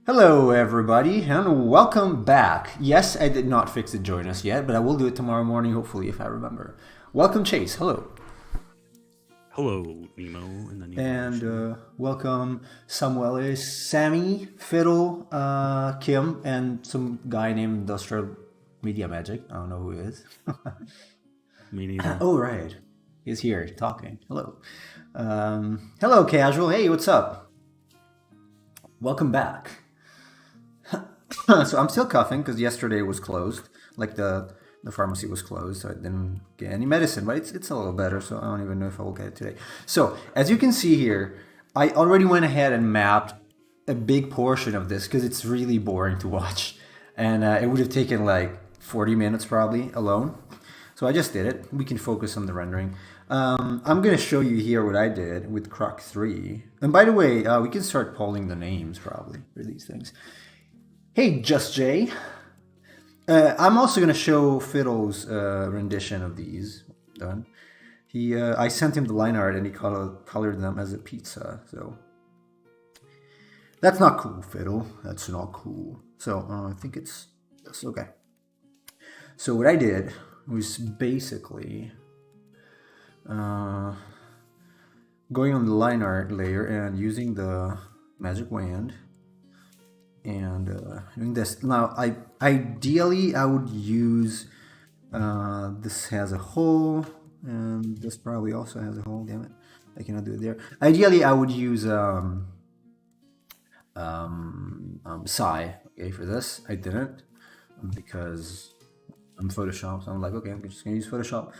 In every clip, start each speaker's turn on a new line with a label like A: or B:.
A: Hello, everybody, and welcome back. Yes, I did not fix the join us yet, but I will do it tomorrow morning, hopefully, if I remember. Welcome, Chase. Hello.
B: Hello, Nemo in the Nemo
A: And
B: Ocean.
A: welcome, Samuelis, Sammy, Fiddle, Kim, and some guy named Industrial Media Magic. I don't know who he is.
B: Me neither.
A: Oh, right. He's here talking. Hello. Hello, Casual. Hey, what's up? Welcome back. So I'm still coughing because yesterday was closed. Like the pharmacy was closed, so I didn't get any medicine. But it's a little better, so I don't even know if I will get it today. So as you can see here, I already went ahead and mapped a big portion of this because it's really boring to watch, and it would have taken like 40 minutes probably alone. So I just did it. We can focus on the rendering. I'm gonna show you here what I did with Croc 3. And by the way, we can start polling the names probably for these things. Hey, Just Jay. I'm also gonna show Fiddle's rendition of these. Done. I sent him the line art and he colored them as a pizza. So that's not cool, Fiddle. That's not cool. So I think it's okay. So what I did was basically going on the line art layer and using the magic wand and doing this. Now, ideally I would use this has a hole, and this probably also has a hole. Damn it, I cannot do it there. Ideally, I would use Psy. Okay, for this I didn't because I'm Photoshop, so I'm like, okay, I'm just gonna use Photoshop.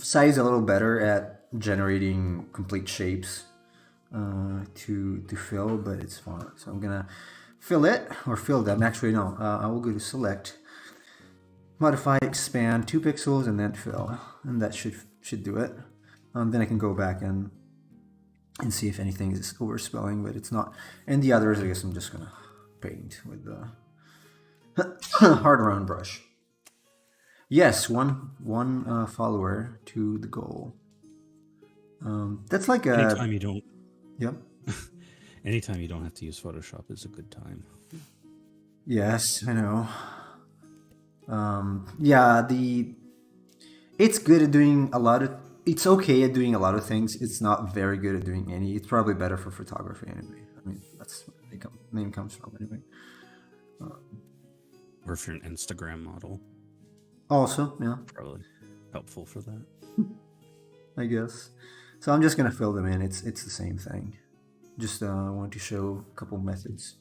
A: Psy is a little better at generating complete shapes to fill, but it's fine. So I'm gonna fill it or fill them. Actually, no. I will go to select, modify, expand 2 pixels, and then fill, and that should do it. Then I can go back and see if anything is overspelling, but it's not. And the others, I guess I'm just gonna paint with the hard round brush. Yes, one follower to the goal. That's like a.
B: Anytime you don't.
A: Yep.
B: Anytime you don't have to use Photoshop is a good time.
A: Yes, I know. Yeah, it's good at doing a lot of. It's okay at doing a lot of things. It's not very good at doing any. It's probably better for photography anyway. I mean, that's where the name comes from anyway.
B: Or if you're an Instagram model.
A: Also, yeah.
B: Probably helpful for that.
A: I guess. So I'm just gonna fill them in. It's the same thing. Just want to show a couple methods.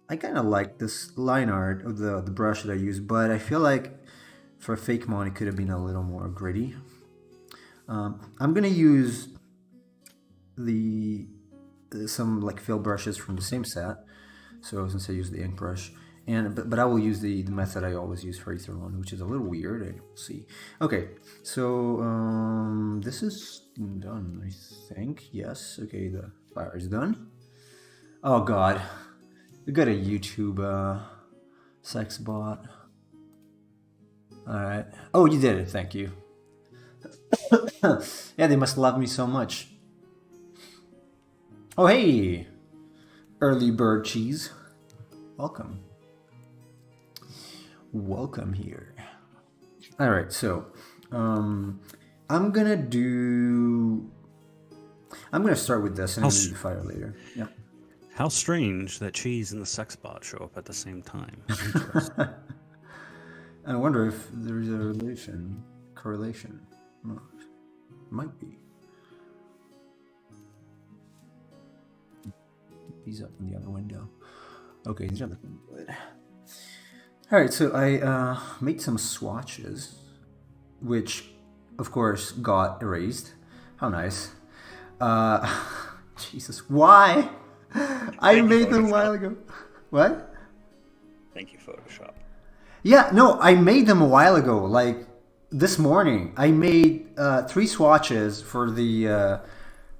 A: I kind of like this line art of the brush that I use, but I feel like for Fakemon it could have been a little more gritty. I'm gonna use some like fill brushes from the same set. So since I use the ink brush, but I will use the method I always use for Ether one, which is a little weird. We'll see. Okay, so this is done, I think. Yes. Okay, the fire is done. Oh God, we got a YouTube sex bot. All right. Oh, you did it. Thank you. Yeah, they must love me so much. Oh, hey, early bird cheese. Welcome. Welcome here. All right, so I'm gonna start with this and I'm gonna do the fire later. Yeah.
B: How strange that cheese and the sex bot show up at the same time.
A: I wonder if there's a correlation. No, might be. These up in the other window. Okay, these are looking good. All right, so I made some swatches, which, of course, got erased. How nice. Jesus, why? I made them a while ago. What?
B: Thank you, Photoshop.
A: Yeah, no, I made them a while ago. Like this morning, I made 3 swatches for the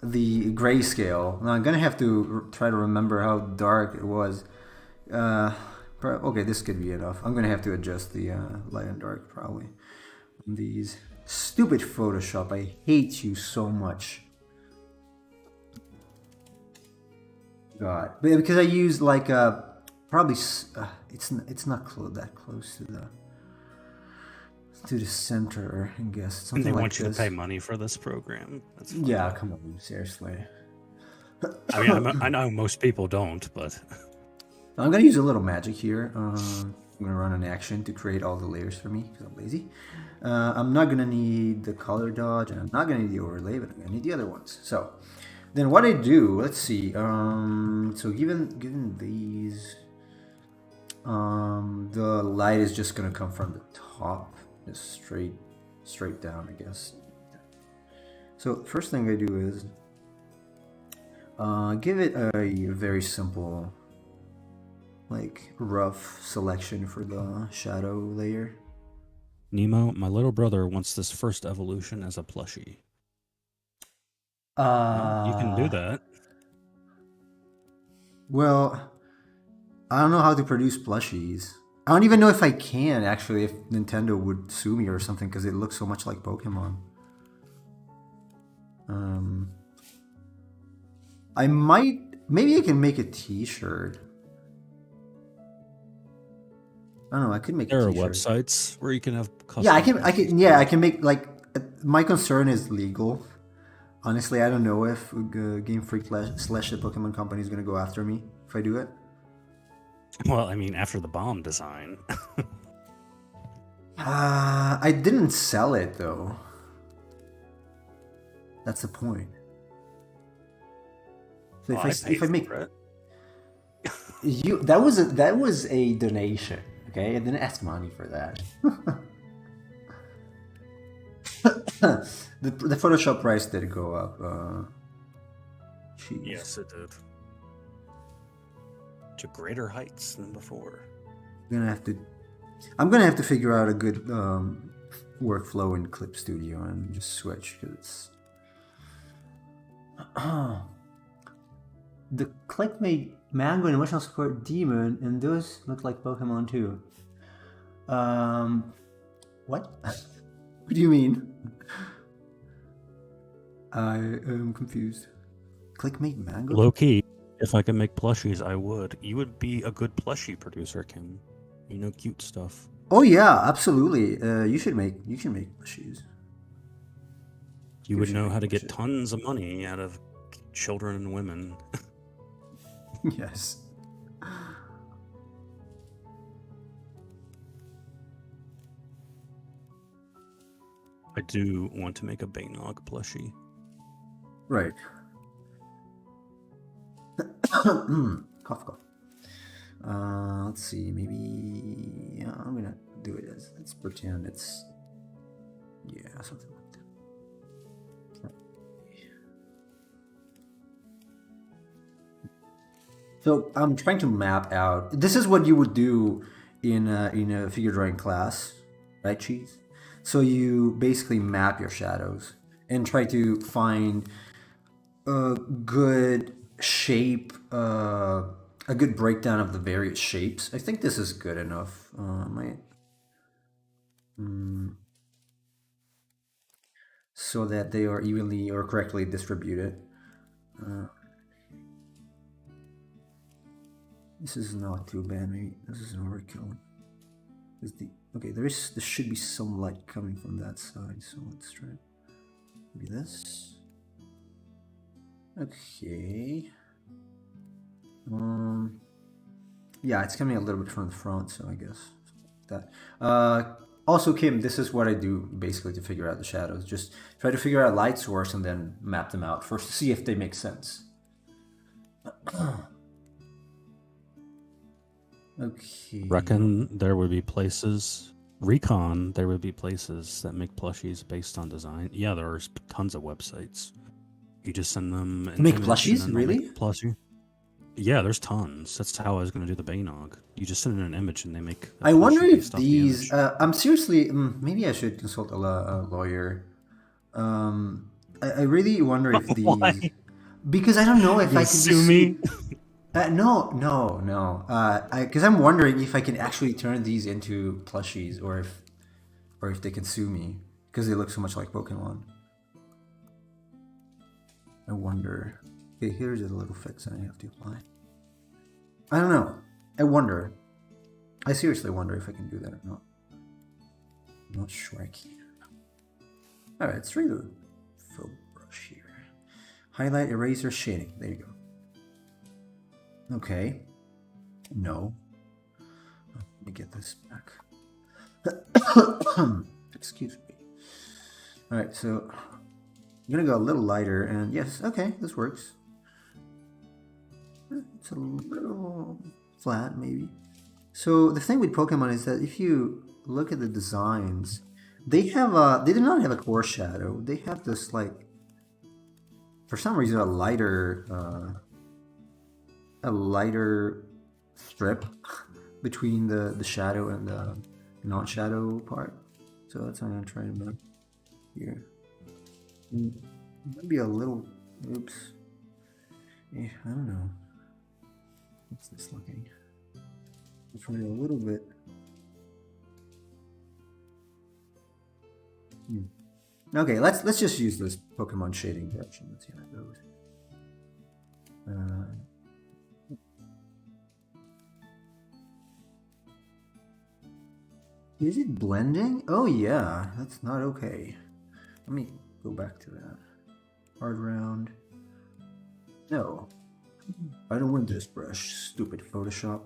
A: grayscale. Now I'm gonna have to try to remember how dark it was. Okay, this could be enough. I'm gonna have to adjust the light and dark probably. These stupid Photoshop, I hate you so much. God, but because I use like probably it's not that close to the center. I guess
B: And they
A: something like
B: want you to
A: this.
B: pay money for this program. That's funny.
A: Yeah, come on, seriously.
B: I mean, I know most people don't, but
A: I'm gonna use a little magic here. I'm gonna run an action to create all the layers for me because I'm lazy. I'm not gonna need the color dodge, and I'm not gonna need the overlay, but I'm gonna need the other ones. So then what I do, let's see. So given these, the light is just gonna come from the top, just straight down, I guess. So first thing I do is give it a very simple, like rough selection for the shadow layer.
B: Nemo, my little brother wants this first evolution as a plushie. You can do that.
A: Well, I don't know how to produce plushies. I don't even know if I can, actually, if Nintendo would sue me or something, because it looks so much like Pokemon. I might... Maybe I can make a t-shirt. I don't know, I could make
B: There
A: a
B: are
A: t-shirt.
B: websites where you can have custom.
A: Yeah, I can make, like... My concern is legal. Honestly, I don't know if Game Freak slash the Pokemon Company is going to go after me if I do it.
B: Well, I mean, after the bomb design.
A: I didn't sell it though. That's the point. So if I make
B: it.
A: that was a donation. Okay, I didn't ask money for that. the Photoshop price did go up. Jeez.
B: Yes, it did. To greater heights than before.
A: I'm gonna have to figure out a good workflow in Clip Studio and just switch because the Clickmate Mango and Emotional Support Demon, and those look like Pokemon too. What? What do you mean? I am confused. Clickmate Mango?
B: Low key, if I could make plushies, I would. You would be a good plushie producer, Kim. You know, cute stuff.
A: Oh yeah, absolutely. You should make plushies.
B: You would know how to get tons of money out of children and women.
A: Yes.
B: I do want to make a Baynog plushie.
A: Right. Cough. Let's see. Maybe I'm gonna do it as. Let's pretend it's. Yeah, something like that. So I'm trying to map out. This is what you would do in a figure drawing class, right, Cheese? So you basically map your shadows and try to find a good shape, a good breakdown of the various shapes. I think this is good enough. So that they are evenly or correctly distributed. This is not too bad. Maybe this is an overkill. Okay, there should be some light coming from that side, so let's try maybe this. Okay. Yeah, it's coming a little bit from the front, so I guess that. Also, Kim, this is what I do basically to figure out the shadows. Just try to figure out light source and then map them out first to see if they make sense. Okay.
B: Reckon there would be places. Recon, there would be places that make plushies based on design. Yeah, there's tons of websites. You just send them an
A: Make
B: image
A: plushies?
B: and then they'll
A: Really?
B: make a plushie. Yeah, there's tons. That's how I was going to do the Baynog. You just send in an image and they make a
A: I wonder
B: plushie
A: if
B: based off the
A: these.
B: image.
A: I'm seriously. Maybe I should consult a lawyer. I really wonder if these.
B: Why?
A: Because I don't know if I can
B: sue me.
A: No. Because I'm wondering if I can actually turn these into plushies, or if they can sue me because they look so much like Pokemon. I wonder. Okay, here's a little fix I have to apply. I don't know. I wonder. I seriously wonder if I can do that or not. I'm not sure I can. Alright, let's try the fill brush here. Highlight, eraser, shading. There you go. Okay. No. Let me get this back. Excuse me. Alright, so I'm gonna go a little lighter, and yes, okay, this works. It's a little flat, maybe. So the thing with Pokemon is that if you look at the designs, they do not have a core shadow. They have this, like, for some reason, a lighter strip between the shadow and the non-shadow part. So that's what I'm gonna try to make here. Maybe a little. Oops. Yeah, I don't know. What's this looking? I'll try a little bit. Okay, let's just use this Pokemon shading direction. Let's see how it goes. Is it blending? Oh yeah, that's not okay. Let me go back to that. Hard round. No, I don't want this brush. Stupid Photoshop.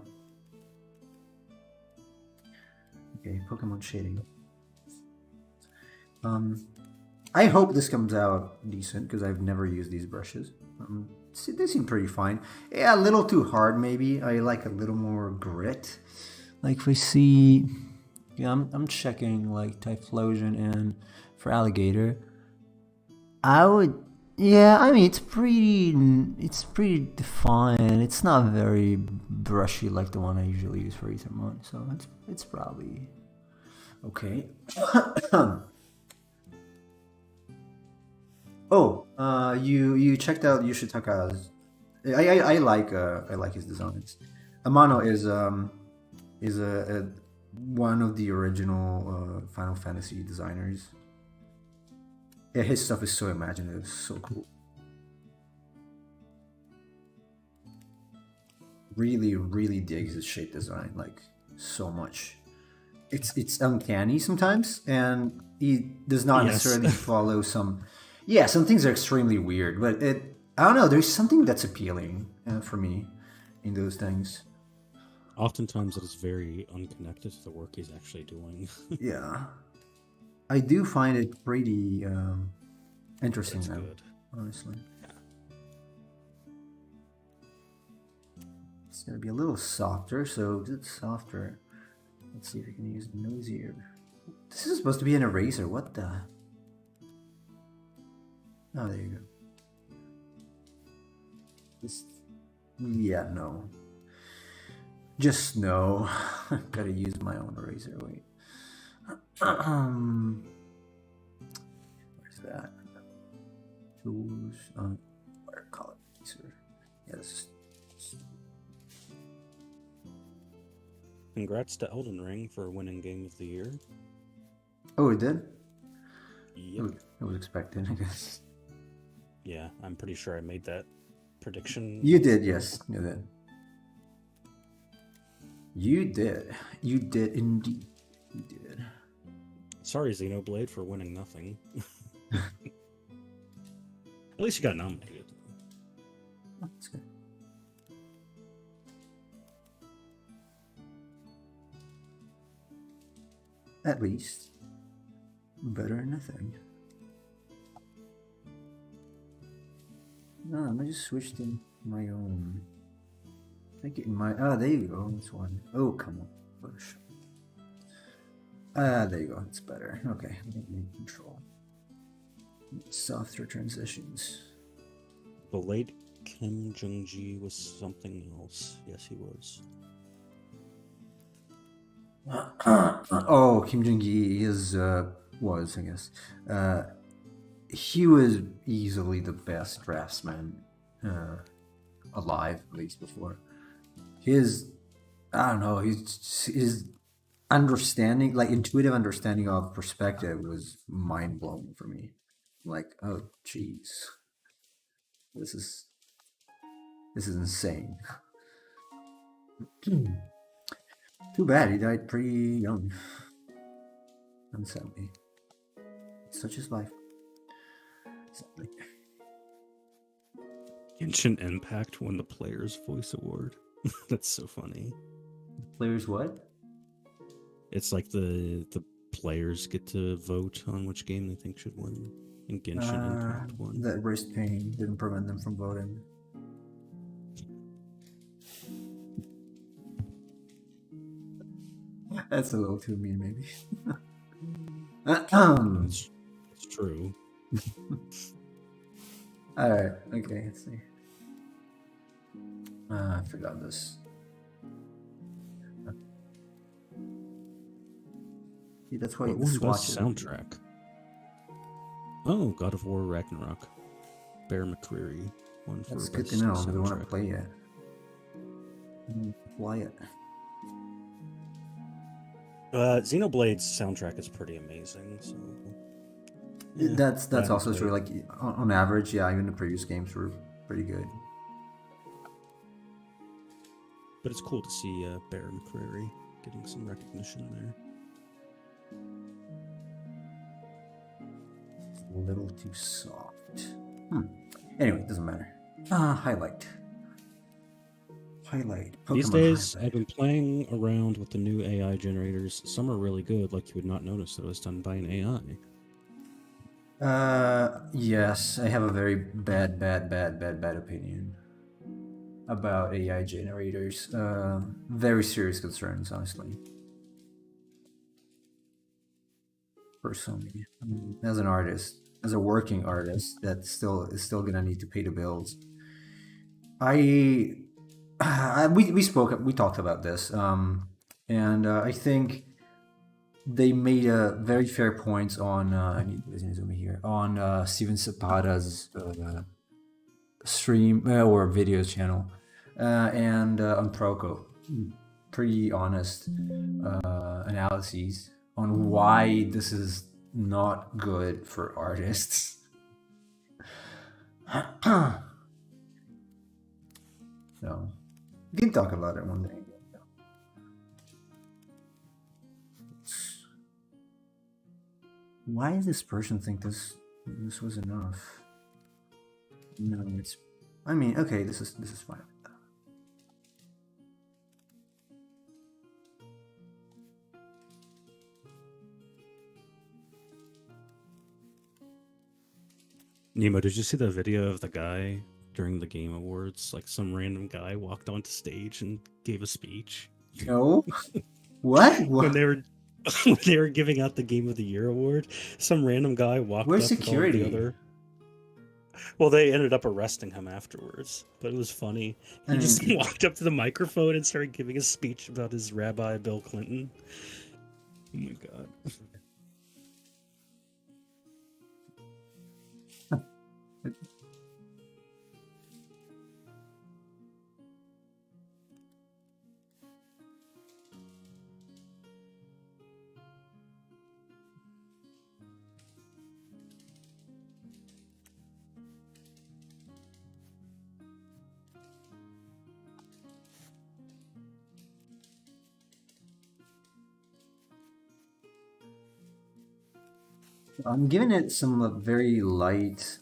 A: Okay, Pokemon shading. I hope this comes out decent because I've never used these brushes. They seem pretty fine. Yeah, a little too hard maybe. I like a little more grit. Like if we see, yeah, I'm checking like Typhlosion and for Alligator. I would, yeah. I mean, it's pretty defined. It's not very brushy like the one I usually use for Ethermon. So it's probably okay. Oh, you checked out Yoshitaka's. I like his designs. Amano is one of the original Final Fantasy designers. Yeah, his stuff is so imaginative, so cool. Really, really digs his shape design like so much. It's uncanny sometimes, and he does not necessarily follow some. Yeah, some things are extremely weird, but I don't know. There's something that's appealing for me in those things.
B: Oftentimes, it is very unconnected to the work he's actually doing.
A: Yeah, I do find it pretty interesting though, good. Honestly. Yeah. It's gonna be a little softer, so it's softer. Let's see if we can use nosier. This is supposed to be an eraser. What the? Oh, there you go. Yeah, no. Just no. Gotta use my own eraser. Wait. Where's that? Tools. Watercolor eraser. Yeah, this is.
B: Congrats to Elden Ring for winning Game of the Year.
A: Oh, it did?
B: Yep.
A: It was expected, I guess.
B: Yeah, I'm pretty sure I made that prediction.
A: You did, yes. You did. You did. You did indeed. You did.
B: Sorry, Xenoblade, for winning nothing. At least you got nominated.
A: Oh, that's good. At least. Better than nothing. No, I'm gonna just switch to my own. Make it in my. Ah, there you go. This one. Oh, come on. Push. Ah, there you go. It's better. Okay. Control. Softer transitions.
B: The late Kim Jung-ji was something else. Yes, he was.
A: Oh, Kim Jong-gi was, I guess. He was easily the best draftsman alive, at least before. I don't know, his understanding, like intuitive understanding of perspective was mind-blowing for me. Like, oh, jeez. This is This is insane. Too bad, he died pretty young. Unsadly. Such is life. Sadly.
B: Genshin Impact won the Players' Voice Award. That's so funny.
A: Players what?
B: It's like the players get to vote on which game they think should win. And Genshin Impact won.
A: That wrist pain didn't prevent them from voting. That's a little too mean, maybe.
B: It's true.
A: Alright, okay, let's see. I forgot this. See, that's why
B: What
A: the
B: was
A: swatches.
B: soundtrack? Oh, God of War Ragnarok. Bear McCreary won for
A: That's good
B: best
A: to know. I want to
B: soundtrack.
A: play it. Play it.
B: Xenoblade's soundtrack is pretty amazing. So yeah,
A: That's
B: I haven't
A: also
B: played.
A: true. Like on average, yeah, even the previous games were pretty good.
B: But it's cool to see Bear McCreary getting some recognition there.
A: A little too soft. Anyway, it doesn't matter. Highlight.
B: These
A: Pokemon
B: days,
A: highlight.
B: I've been playing around with the new AI generators. Some are really good, like you would not notice that it was done by an AI.
A: Yes, I have a very bad opinion about AI generators. Very serious concerns, honestly. Personally, as an artist, as a working artist, that is still gonna need to pay the bills. We talked about this, and I think they made a very fair points on. I need to zoom in here on Steven Zapata's stream or video channel, and on Proco. Pretty honest analyses on why this is not good for artists. So we can talk about it one day. Why does this person think this was enough? No, it's. I mean, okay, this is fine.
B: Nemo, did you see the video of the guy during the Game Awards? Like some random guy walked onto stage and gave a speech.
A: No. What?
B: When they were when they were giving out the Game of the Year award, some random guy walked
A: Where's
B: up
A: security?
B: with all the other. Well, they ended up arresting him afterwards, but it was funny. He just walked up to the microphone and started giving a speech about his rabbi, Bill Clinton. Oh my god.
A: I'm giving it some very light,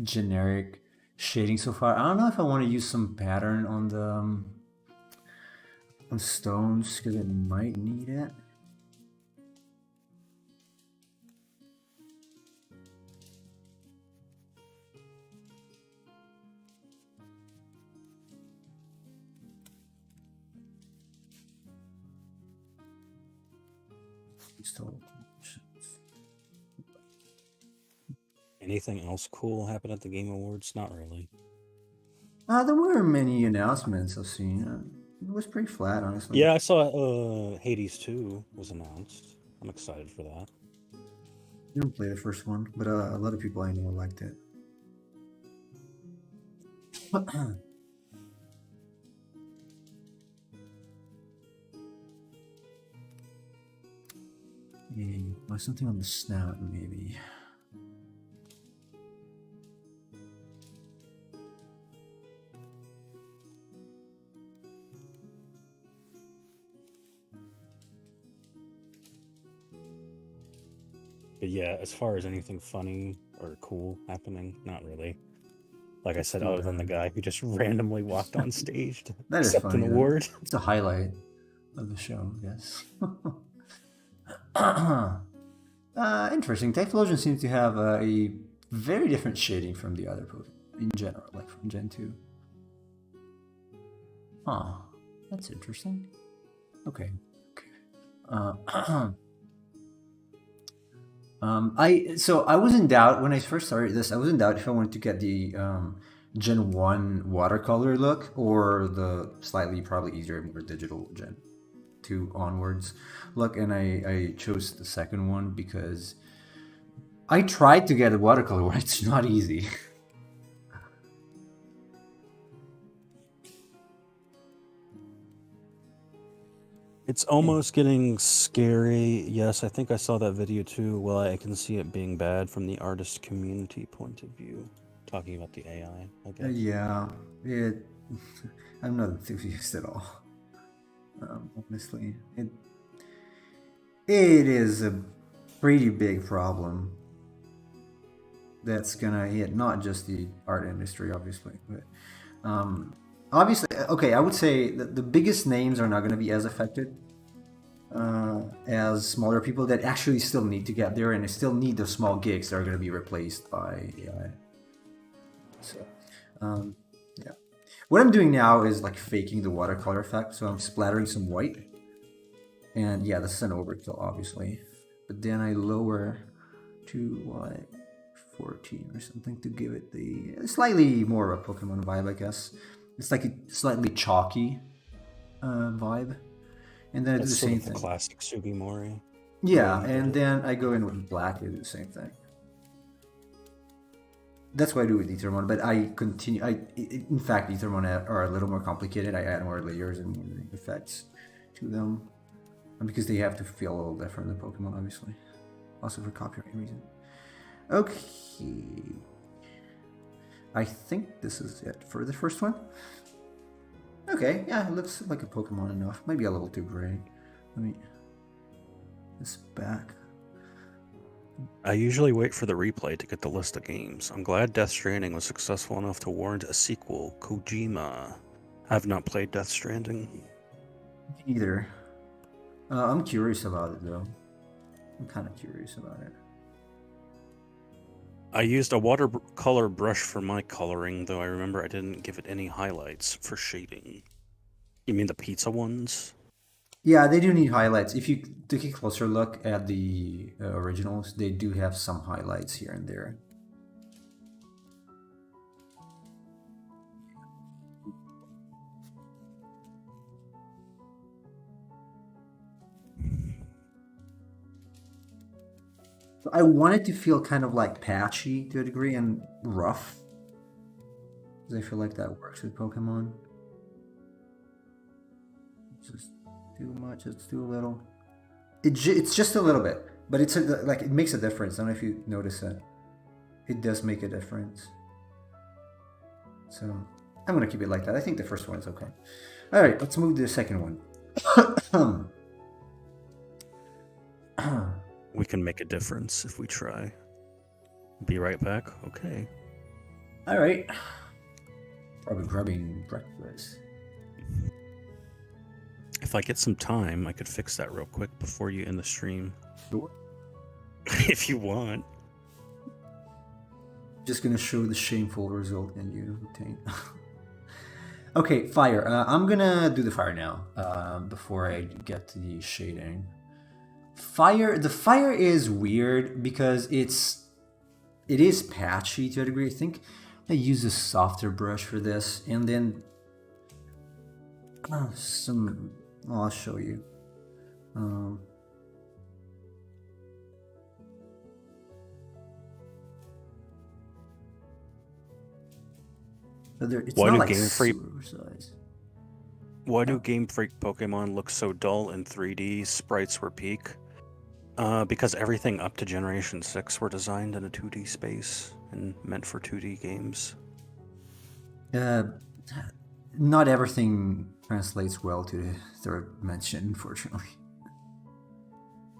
A: generic shading so far. I don't know if I want to use some pattern on the on stones because it might need it. Still.
B: Anything else cool happen at the Game Awards? Not really.
A: There were many announcements I've seen. It was pretty flat, honestly.
B: Yeah, I saw Hades 2 was announced. I'm excited for that.
A: I didn't play the first one, but a lot of people I know liked it. Yeah, something on the snout, maybe.
B: But yeah, as far as anything funny or cool happening, not really. Like I
A: It's
B: said,
A: too
B: other than the
A: bad.
B: guy who just randomly walked on stage to
A: That is
B: accept an
A: funny though.
B: award.
A: It's a highlight of the show, yes. Interesting. Typhlosion seems to have a very different shading from the other Pokemon in general, like from Gen 2. Huh. That's interesting. Okay. I was in doubt when I first started this. I was in doubt if I wanted to get the Gen 1 watercolor look or the slightly probably easier, more digital Gen 2 onwards look, and I chose the second one because I tried to get a watercolor one. It's not easy.
B: It's almost getting scary. Yes, I think I saw that video too. Well, I can see it being bad from the artist community point of view. Talking about the AI, I guess.
A: Yeah, it. I'm not enthusiastic at all. Honestly, it is a pretty big problem that's gonna hit not just the art industry, obviously, but obviously, okay, I would say that the biggest names are not going to be as affected as smaller people that actually still need to get there and still need the small gigs that are going to be replaced by AI. So, yeah. What I'm doing now is like faking the watercolor effect. So I'm splattering some white. And yeah, this is an overkill, obviously. But then I lower to what? 14 or something to give it the slightly more of a Pokemon vibe, I guess. It's like a slightly chalky vibe. And then I do
B: That's
A: the
B: sort
A: same
B: of the
A: thing.
B: classic Sugimori.
A: Yeah,
B: way you
A: and
B: did it.
A: then I go in with black and do the same thing. That's what I do with Ethermon, but I continue. In fact, Ethermon are a little more complicated. I add more layers and more effects to them because they have to feel a little different than Pokemon, obviously. Also for copyright reasons. Okay. I think this is it for the first one. Okay, yeah, it looks like a Pokemon enough. Maybe a little too gray. Let me... This back.
B: I usually wait for the replay to get the list of games. I'm glad Death Stranding was successful enough to warrant a sequel. Kojima. I've not played Death Stranding.
A: Either. I'm curious about it, though. I'm kind of curious about it.
B: I used a watercolor brush for my coloring, though I remember I didn't give it any highlights for shading. You mean the pizza ones?
A: Yeah, they do need highlights. If you take a closer look at the originals, they do have some highlights here and there. I want it to feel kind of like patchy to a degree and rough. Because I feel like that works with Pokemon. It's just too much, it's too little. It's just a little bit, but it's like it makes a difference. I don't know if you notice it. It does make a difference. So I'm gonna keep it like that. I think the first one is okay. All right, let's move to the second one.
B: We can make a difference if we try. Be right back. Okay.
A: All right. Probably grabbing breakfast.
B: If I get some time, I could fix that real quick before you end the stream.
A: Sure.
B: If you want.
A: Just gonna show the shameful result and you obtain. Okay, fire. I'm gonna do the fire now before I get to the shading. Fire. The fire is weird because it is patchy to a degree. I think I use a softer brush for this, and then some. Oh, I'll show you. It's
B: Why
A: not
B: do
A: like
B: Game Freak?
A: super size.
B: Why do Game Freak Pokemon look so dull in 3D? Sprites were peak. Because everything up to Generation 6 were designed in a 2D space and meant for 2D games.
A: Not everything translates well to the third dimension, unfortunately.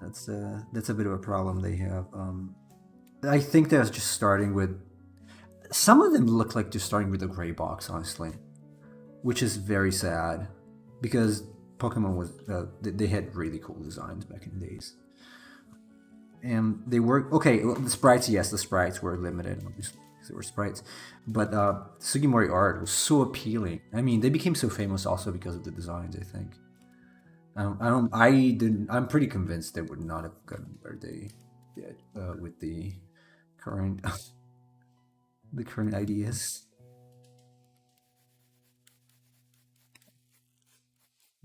A: That's a bit of a problem they have. I think they're just starting with. Some of them look like just starting with a gray box, honestly, which is very sad, because Pokemon was they had really cool designs back in the days, and they were okay. Well, the sprites, yes, the sprites were limited, obviously, because they were sprites, but Sugimori art was so appealing. I mean, they became so famous also because of the designs. I think. I didn't. I'm pretty convinced they would not have gotten where they did with the current the current ideas.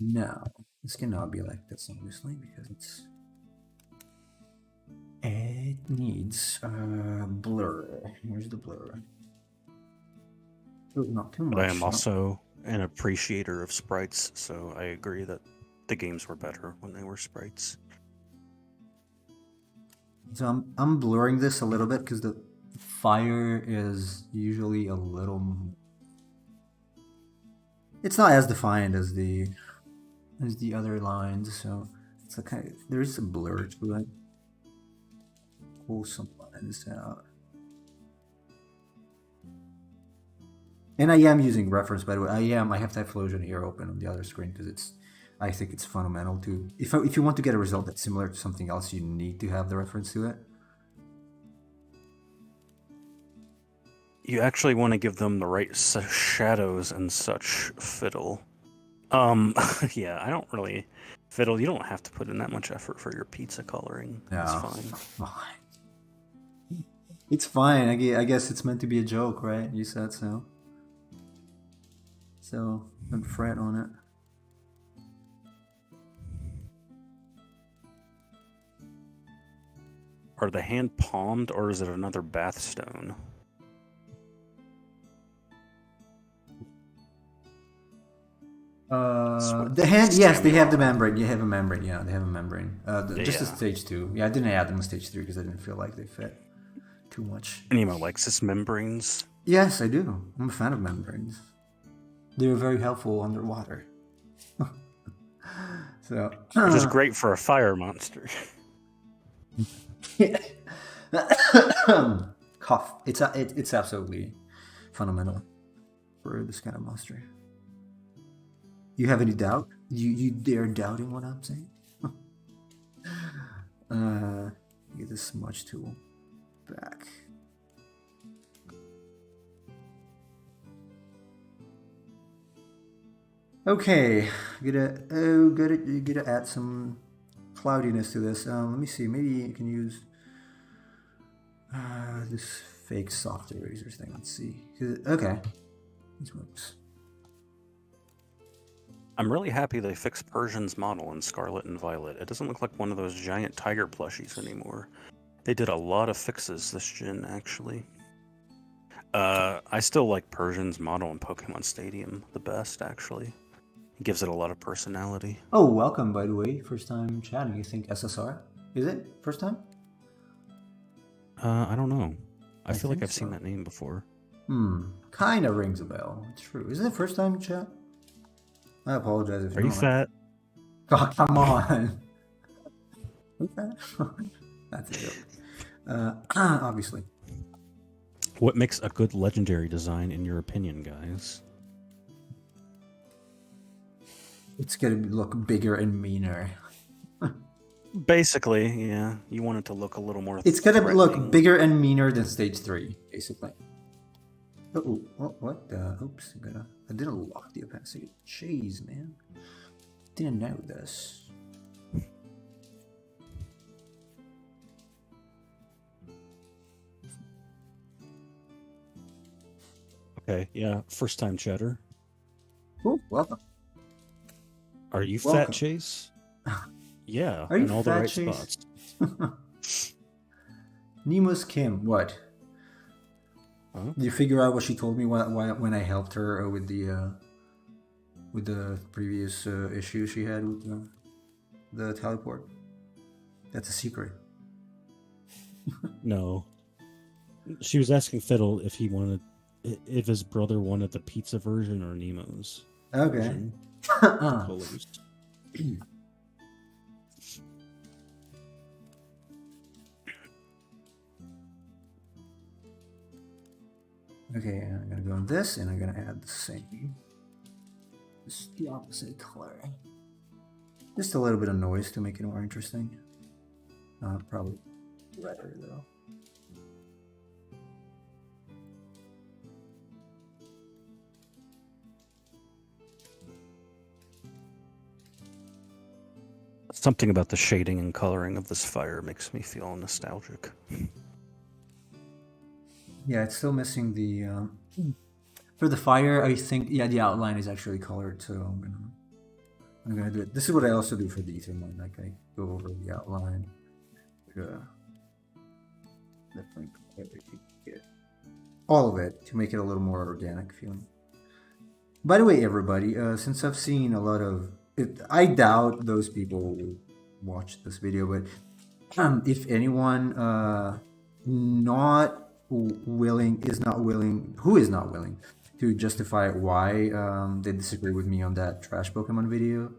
A: No, this cannot be like this, obviously, because it needs blur. Where's the blur? Oh, not too much.
B: But I am also an appreciator of sprites, so I agree that the games were better when they were sprites.
A: So I'm blurring this a little bit because the fire is usually a little. It's not as defined as the other lines, so it's a kind of, there is a blur to it. Pull some lines out. And I am using reference, by the way. I have Typhlosion here open on the other screen because I think it's fundamental to, if you want to get a result that's similar to something else, you need to have the reference to it.
B: You actually want to give them the right shadows and such, Fiddle. Yeah, I don't really... Fiddle, you don't have to put in that much effort for your pizza coloring.
A: No,
B: it's fine.
A: It's fine. I guess it's meant to be a joke, right? You said so. So, don't fret on it.
B: Are the hand palmed, or is it another bath stone?
A: The hand, yes, they have the membrane. You have a membrane, yeah, they have a membrane. Just a stage 2. Yeah, I didn't add them to stage 3 because I didn't feel like they fit too much.
B: Nemo likes his membranes.
A: Yes, I do. I'm a fan of membranes. They're very helpful underwater. So,
B: which is great for a fire monster.
A: Cough. It's absolutely fundamental for this kind of monster. You have any doubt? You dare doubting what I'm saying? Get the smudge tool back. Okay, gotta add some cloudiness to this. Let me see. Maybe you can use this fake soft erasers thing. Let's see. Okay, this works.
B: I'm really happy they fixed Persian's model in Scarlet and Violet. It doesn't look like one of those giant tiger plushies anymore. They did a lot of fixes this gen, actually. I still like Persian's model in Pokemon Stadium the best, actually. He gives it a lot of personality.
A: Oh, welcome, by the way. First time chatting. You think SSR? Is it? First time?
B: I don't know. I feel like I've seen that name before.
A: Kind of rings a bell. It's true. Is it the first time chat? I apologize if
B: Are you fat?
A: Oh, come on. Okay. That's a joke. Obviously.
B: What makes a good legendary design, in your opinion, guys?
A: It's gonna look bigger and meaner.
B: Basically, yeah. You want it to look a little more.
A: It's gonna look bigger and meaner than stage 3, basically. Oh, what the? Oops, I didn't lock the opacity. Jeez, man. Didn't know this.
B: Okay, yeah. First time chatter.
A: Oh, welcome.
B: Are you fat, Chase? Yeah,
A: Are you
B: in all
A: fat,
B: the right
A: Chase?
B: spots.
A: Nemus Kim, what?
B: Huh?
A: Did you figure out what she told me when I helped her with the previous issue she had with the teleport? That's a secret.
B: No. She was asking Fiddle if his brother wanted the pizza version or Nemo's.
A: Okay.
B: Version.
A: Okay, I'm gonna go on this, and I'm gonna add the same. Just the opposite color. Just a little bit of noise to make it more interesting. Probably redder though.
B: Something about the shading and coloring of this fire makes me feel nostalgic.
A: Yeah, it's still missing the. For the fire, I think the outline is actually colored, so I'm gonna do it. This is what I also do for the ether mine. Like I go over the outline, different all of it to make it a little more organic feeling. By the way, everybody, since I've seen a lot of, I doubt those people will watch this video, but if anyone not willing who is not willing to justify why they disagree with me on that trash Pokemon video,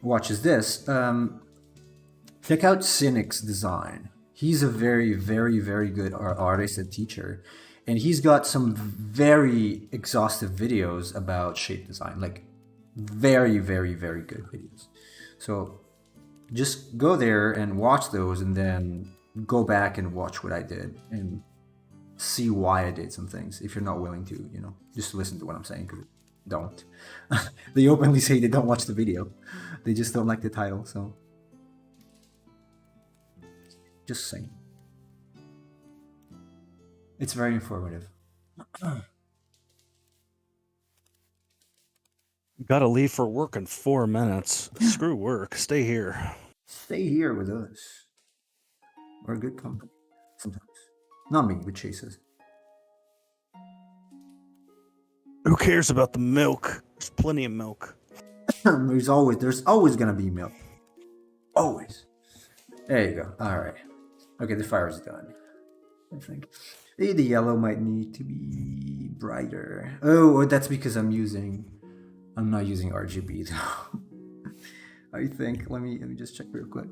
A: watches this. Check out Cynic's design. He's a very, very, very good artist and teacher, and he's got some very exhaustive videos about shape design, like very, very, very good videos. So just go there and watch those, and then go back and watch what I did and see why I did some things. If you're not willing to, just listen to what I'm saying, because don't. They openly say they don't watch the video. They just don't like the title, so just saying. It's very informative.
B: Gotta leave for work in 4 minutes. Screw work. Stay here.
A: Stay here with us. We're a good company. Sometimes. Not me, but Chase's.
B: Who cares about the milk? There's plenty of milk.
A: there's always gonna be milk. Always. There you go. Alright. Okay, the fire's done, I think. The yellow might need to be brighter. Oh, that's because I'm not using RGB though. I think. Let me just check real quick.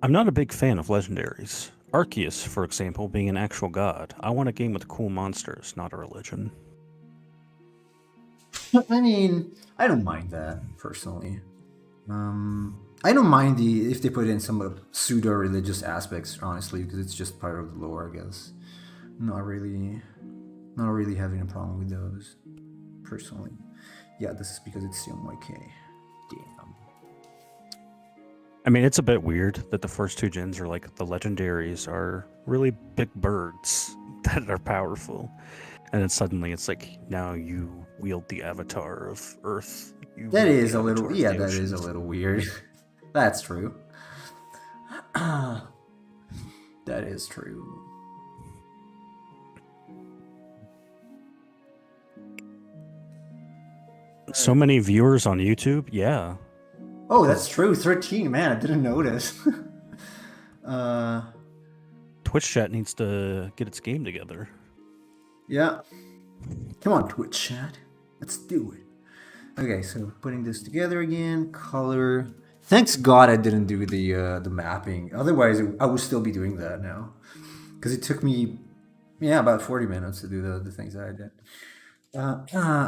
B: I'm not a big fan of legendaries. Arceus, for example, being an actual god. I want a game with cool monsters, not a religion.
A: I mean, I don't mind that, personally. I don't mind if they put in some pseudo-religious aspects, honestly, because it's just part of the lore, I guess. Not really having a problem with those, personally. Yeah, this is because it's CMYK. Damn.
B: I mean, it's a bit weird that the first 2 gens are like the legendaries are really big birds that are powerful. And then suddenly it's like, now you wield the avatar of Earth.
A: That is a little weird. That's true. That is true.
B: So many viewers on YouTube? Yeah.
A: Oh, that's true. 13, man. I didn't notice.
B: Twitch chat needs to get its game together.
A: Yeah. Come on, Twitch chat. Let's do it. Okay, so putting this together again. Color. Thanks God I didn't do the mapping. Otherwise, I would still be doing that now. Because it took me, about 40 minutes to do the things that I did.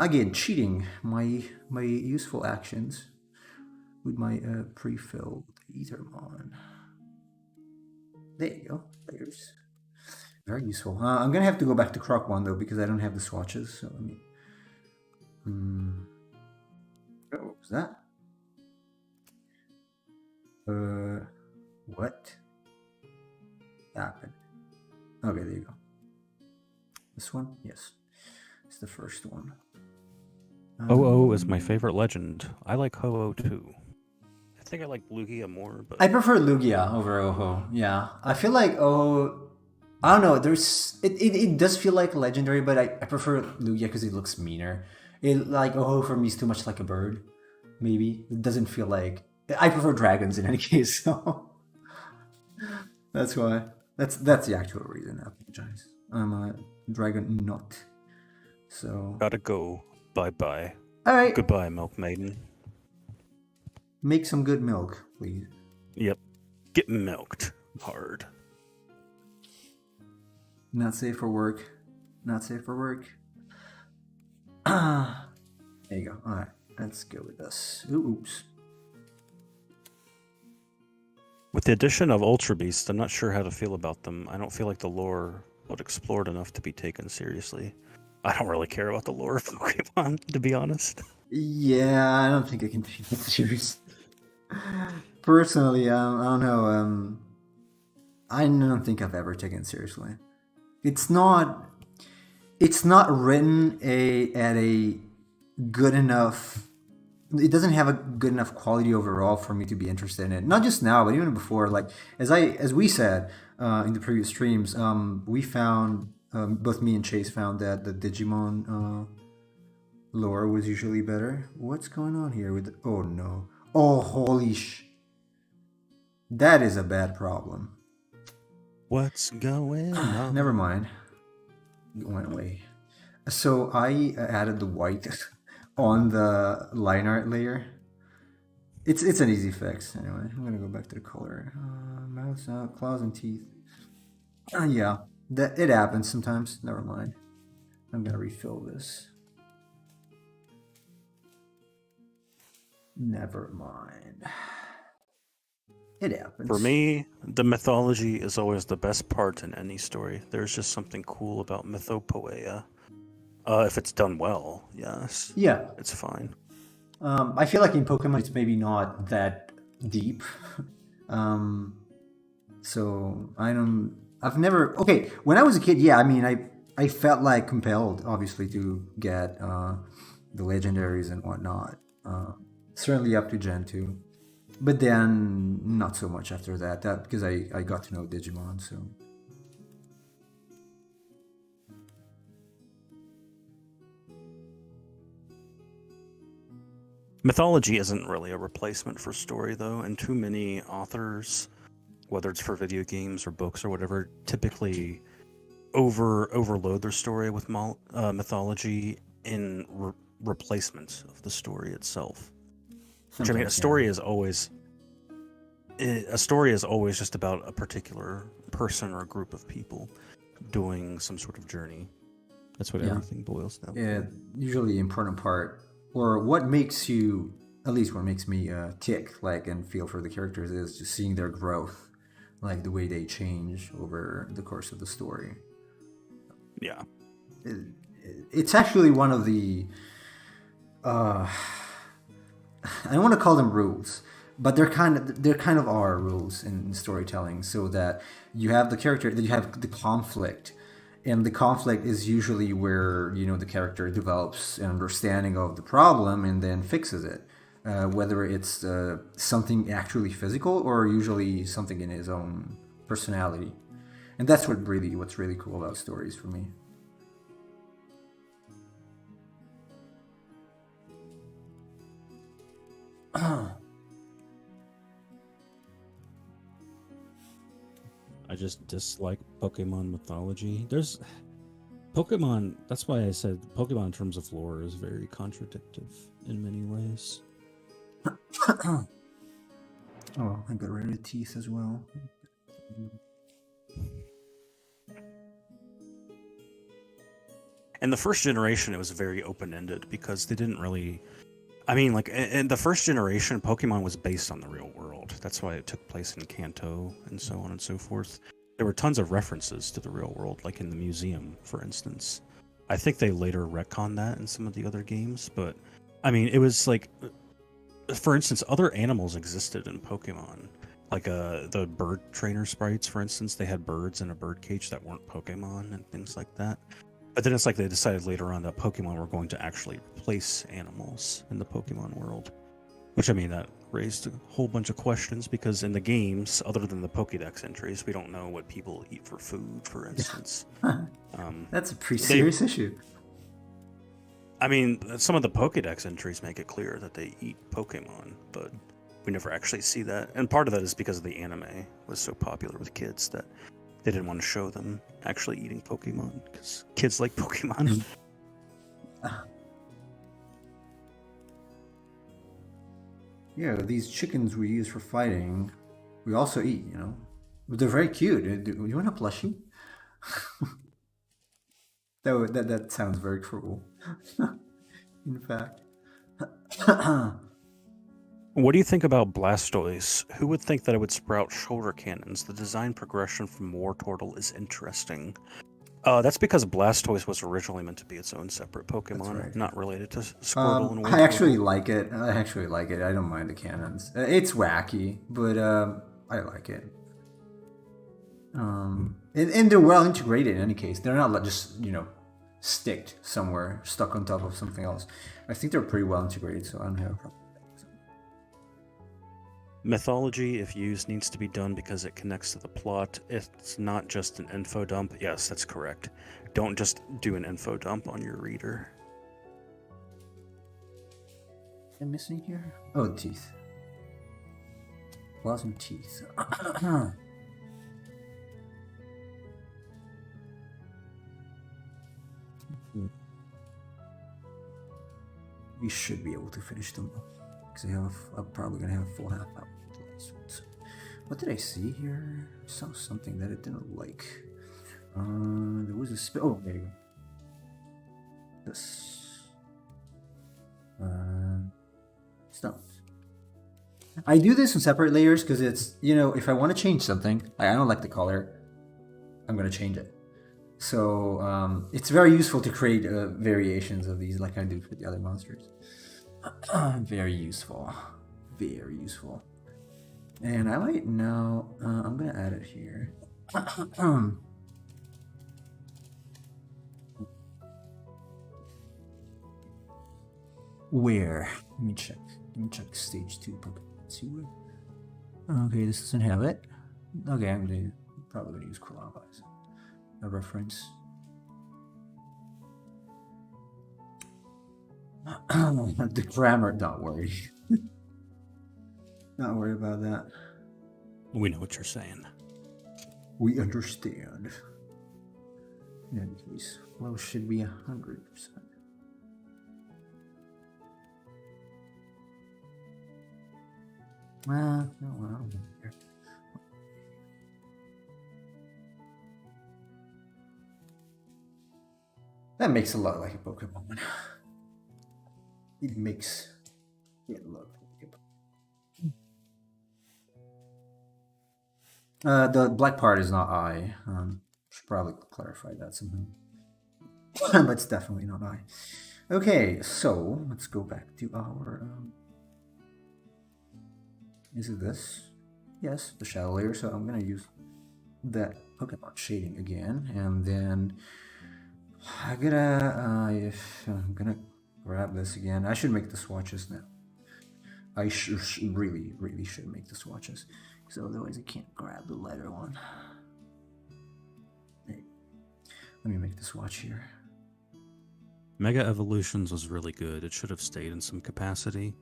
A: Again, cheating my useful actions with my pre-filled Ethermon. There you go. There's very useful. I'm gonna have to go back to Croc 1 though, because I don't have the swatches. So let me. Oh, what was that? What happened? Okay, there you go. This one, yes, it's the first one.
B: Ho-Oh is my favorite legend. I like Ho-Oh too. I think I like Lugia more, but
A: I prefer Lugia over Oho. Yeah, I feel like Oho. I don't know. It does feel like legendary, but I prefer Lugia because it looks meaner. Oho for me is too much like a bird. Maybe it doesn't feel like. I prefer dragons in any case, so that's why. That's the actual reason. I apologize. I'm a dragon nut. So
B: gotta go. Bye-bye.
A: All right.
B: Goodbye, Milk Maiden.
A: Make some good milk, please.
B: Yep. Get milked hard.
A: Not safe for work. Not safe for work. There you go. All right, let's go with this. Oops.
B: With the addition of Ultra Beasts, I'm not sure how to feel about them. I don't feel like the lore was explored enough to be taken seriously. I don't really care about the lore of Pokemon, to be honest.
A: Yeah, I don't think I can take it serious. Personally, I don't know. I don't think I've ever taken it seriously. It's not. It's not written at a good enough. It doesn't have a good enough quality overall for me to be interested in it. Not just now, but even before. Like as we said in the previous streams, we found both me and Chase found that the Digimon lore was usually better. What's going on here with? Oh no! Oh holy sh! That is a bad problem.
B: What's going on?
A: Never mind. It went away. So I added the white on the line art layer. It's an easy fix. Anyway, I'm gonna go back to the color. Mouth, claws, and teeth. Yeah, that it happens sometimes. Never mind. I'm gonna refill this. Never mind. It happens.
B: For me, the mythology is always the best part in any story. There's just something cool about mythopoeia. If it's done well, yes.
A: Yeah.
B: It's fine.
A: I feel like in Pokemon it's maybe not that deep. So I've never. Okay, when I was a kid, yeah, I mean, I felt like compelled, obviously, to get the legendaries and whatnot. Certainly up to Gen 2. But then, not so much after that. Because I got to know Digimon, so.
B: Mythology isn't really a replacement for story, though, and too many authors, whether it's for video games or books or whatever, typically overload their story with mythology in replacement of the story itself. Which, I mean, a story is always just about a particular person or a group of people doing some sort of journey. That's what everything boils down to.
A: Yeah, usually the important part, or what makes you, at least what makes me tick, like, and feel for the characters is just seeing their growth, like the way they change over the course of the story.
B: Yeah.
A: It's actually one of the, I don't want to call them rules, but they're kind of are rules in storytelling, so that you have the character, that you have the conflict, and the conflict is usually where the character develops an understanding of the problem and then fixes it, whether it's something actually physical or usually something in his own personality, and that's what's really cool about stories for me.
B: I just dislike Pokemon mythology. There's Pokemon, that's why I said Pokemon in terms of lore is very contradictive in many ways.
A: Oh, I got rid of the teeth as well.
B: In the first generation, it was very open-ended because they didn't really... I mean, like, in the first generation, Pokemon was based on the real world. That's why it took place in Kanto and so on and so forth. There were tons of references to the real world, like in the museum, for instance. I think they later retconned that in some of the other games, but, I mean, it was like... For instance, other animals existed in Pokemon. Like the bird trainer sprites, for instance, they had birds in a bird cage that weren't Pokemon and things like that. But then it's like they decided later on that Pokemon were going to actually replace animals in the Pokemon world. Which, I mean, that raised a whole bunch of questions because in the games, other than the Pokédex entries, we don't know what people eat for food, for instance.
A: That's a pretty serious issue.
B: I mean, some of the Pokédex entries make it clear that they eat Pokemon, but we never actually see that. And part of that is because the anime was so popular with kids that they didn't want to show them actually eating Pokemon, because kids like Pokemon.
A: Yeah, these chickens we use for fighting, we also eat, But they're very cute. Do you want a plushie? That sounds very cruel. In fact.
B: What do you think about Blastoise? Who would think that it would sprout shoulder cannons? The design progression from Wartortle is interesting. That's because Blastoise was originally meant to be its own separate Pokemon,
A: right.
B: not related to Squirtle and Wartortle.
A: I actually like it. I don't mind the cannons. It's wacky, but I like it. And they're well integrated in any case. They're not just sticked somewhere, stuck on top of something else. I think they're pretty well integrated, so I don't have a problem.
B: Mythology, if used, needs to be done because it connects to the plot. It's not just an info dump. Yes, that's correct. Don't just do an info dump on your reader.
A: Am I missing here? Oh, teeth. Claws and teeth. We should be able to finish them because I'm probably gonna have a full half hour. What did I see here? I saw something that I didn't like. There was a oh, there you go. This. Stones. I do this in separate layers because it's if I want to change something, I don't like the color, I'm gonna change it. So it's very useful to create variations of these like I do for the other monsters. Very useful. Very useful. And I might now, I'm going to add it here. Where? Let me check. Stage 2 Pokemon. Let's see where. Okay, this doesn't have it. Okay, I'm probably going to use Kurama as a reference. The grammar, don't worry. Not worry about that.
B: We know what you're saying.
A: We understand. In any case, well, should be 100%. No, well, here. That makes a lot like a Pokemon. It makes it look like a Pokemon. The black part is not I. Should probably clarify that somehow. But it's definitely not I. Okay, so let's go back to our. Is it this? Yes, the shadow layer. So I'm gonna use that Pokemon shading again, and then I'm gonna grab this again. I should make the swatches now. I really should make the swatches, because otherwise I can't grab the letter one. Hey, let me make the swatch here.
B: Mega Evolutions was really good. It should have stayed in some capacity.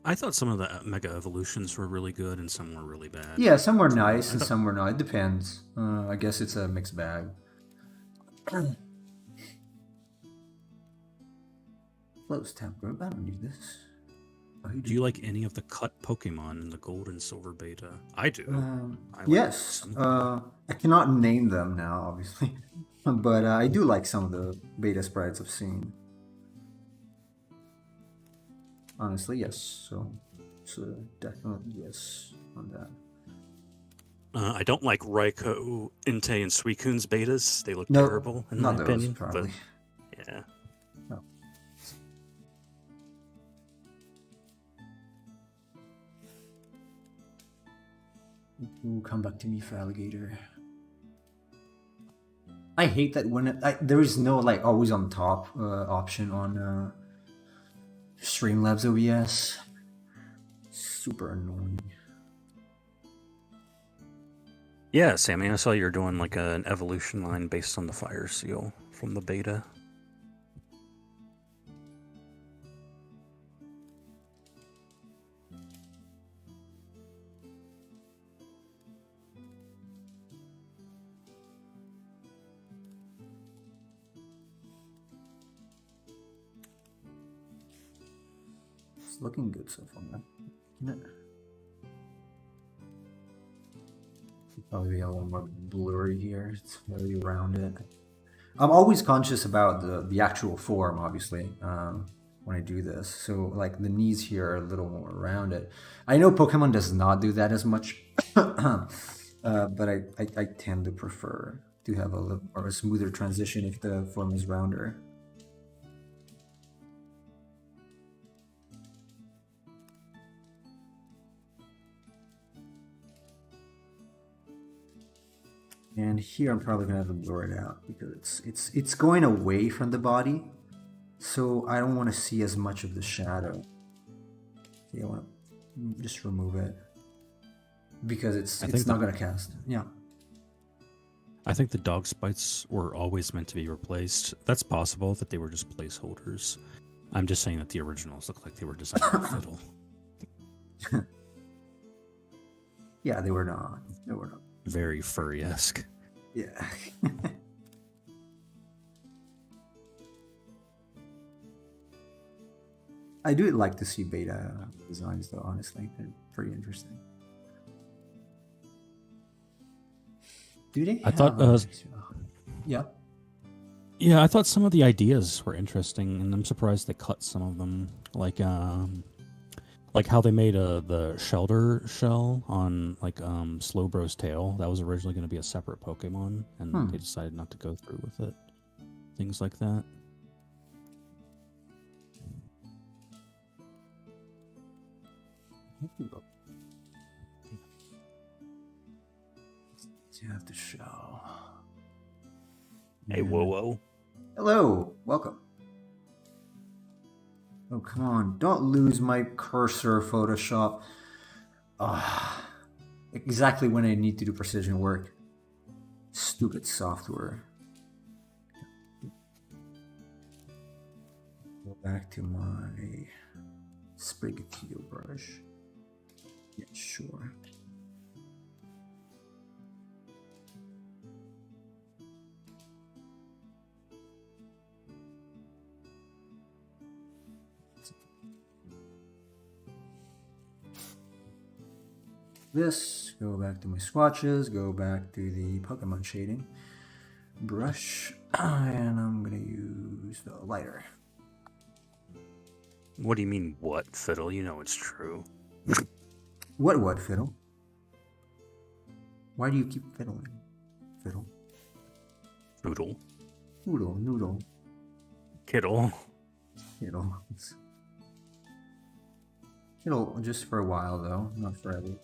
B: I thought some of the Mega Evolutions were really good and some were really bad.
A: Yeah, some were nice and some were not. It depends. I guess it's a mixed bag. Close tab group. I don't need this. Oh,
B: do you like any of the cut Pokemon in the Gold and Silver beta? I do.
A: Yes. I cannot name them now, obviously. But I do like some of the beta sprites I've seen. Honestly, yes. So definitely yes on that.
B: I don't like Raikou, Entei, and Suicune's betas. They look terrible in my opinion.
A: Probably.
B: But yeah.
A: No. Ooh, come back to me for alligator. I hate that when there is no like always on top option on Streamlabs OBS. Super annoying.
B: Yeah, Sammy, I saw you're doing like an evolution line based on the Fire Seal from the beta.
A: It's looking good so far, isn't it? Probably be a little more blurry here. It's very rounded. I'm always conscious about the actual form, obviously, when I do this. So like the knees here are a little more rounded. I know Pokemon does not do that as much, but I tend to prefer to have a little or a smoother transition if the form is rounder. And here I'm probably gonna have to blur it out because it's going away from the body, so I don't want to see as much of the shadow. See, I want to just remove it because it's not gonna cast. Yeah.
B: I think the dog spites were always meant to be replaced. That's possible that they were just placeholders. I'm just saying that the originals look like they were designed for Fiddle.
A: Yeah, they were not. They were not.
B: Very furry-esque.
A: Yeah. I do like to see beta designs, though, honestly. They're pretty interesting. Do they
B: I thought,
A: yeah.
B: Yeah, I thought some of the ideas were interesting, and I'm surprised they cut some of them. Like how they made the Shelter shell on Slowbro's tail. That was originally going to be a separate Pokemon, and they decided not to go through with it. Things like that.
A: You have to show.
B: Hey, whoa.
A: Hello, welcome. Oh, come on. Don't lose my cursor, Photoshop. Exactly when I need to do precision work. Stupid software. Go back to my Sprigatito brush. Yeah, sure. This, go back to my swatches, go back to the Pokemon shading brush, and I'm gonna use the lighter.
B: What do you mean, what, Fiddle? You know it's true.
A: What, Fiddle? Why do you keep fiddling, Fiddle?
B: Poodle.
A: Poodle, noodle.
B: Kittle.
A: Kittle. Kittle just for a while, though, not forever.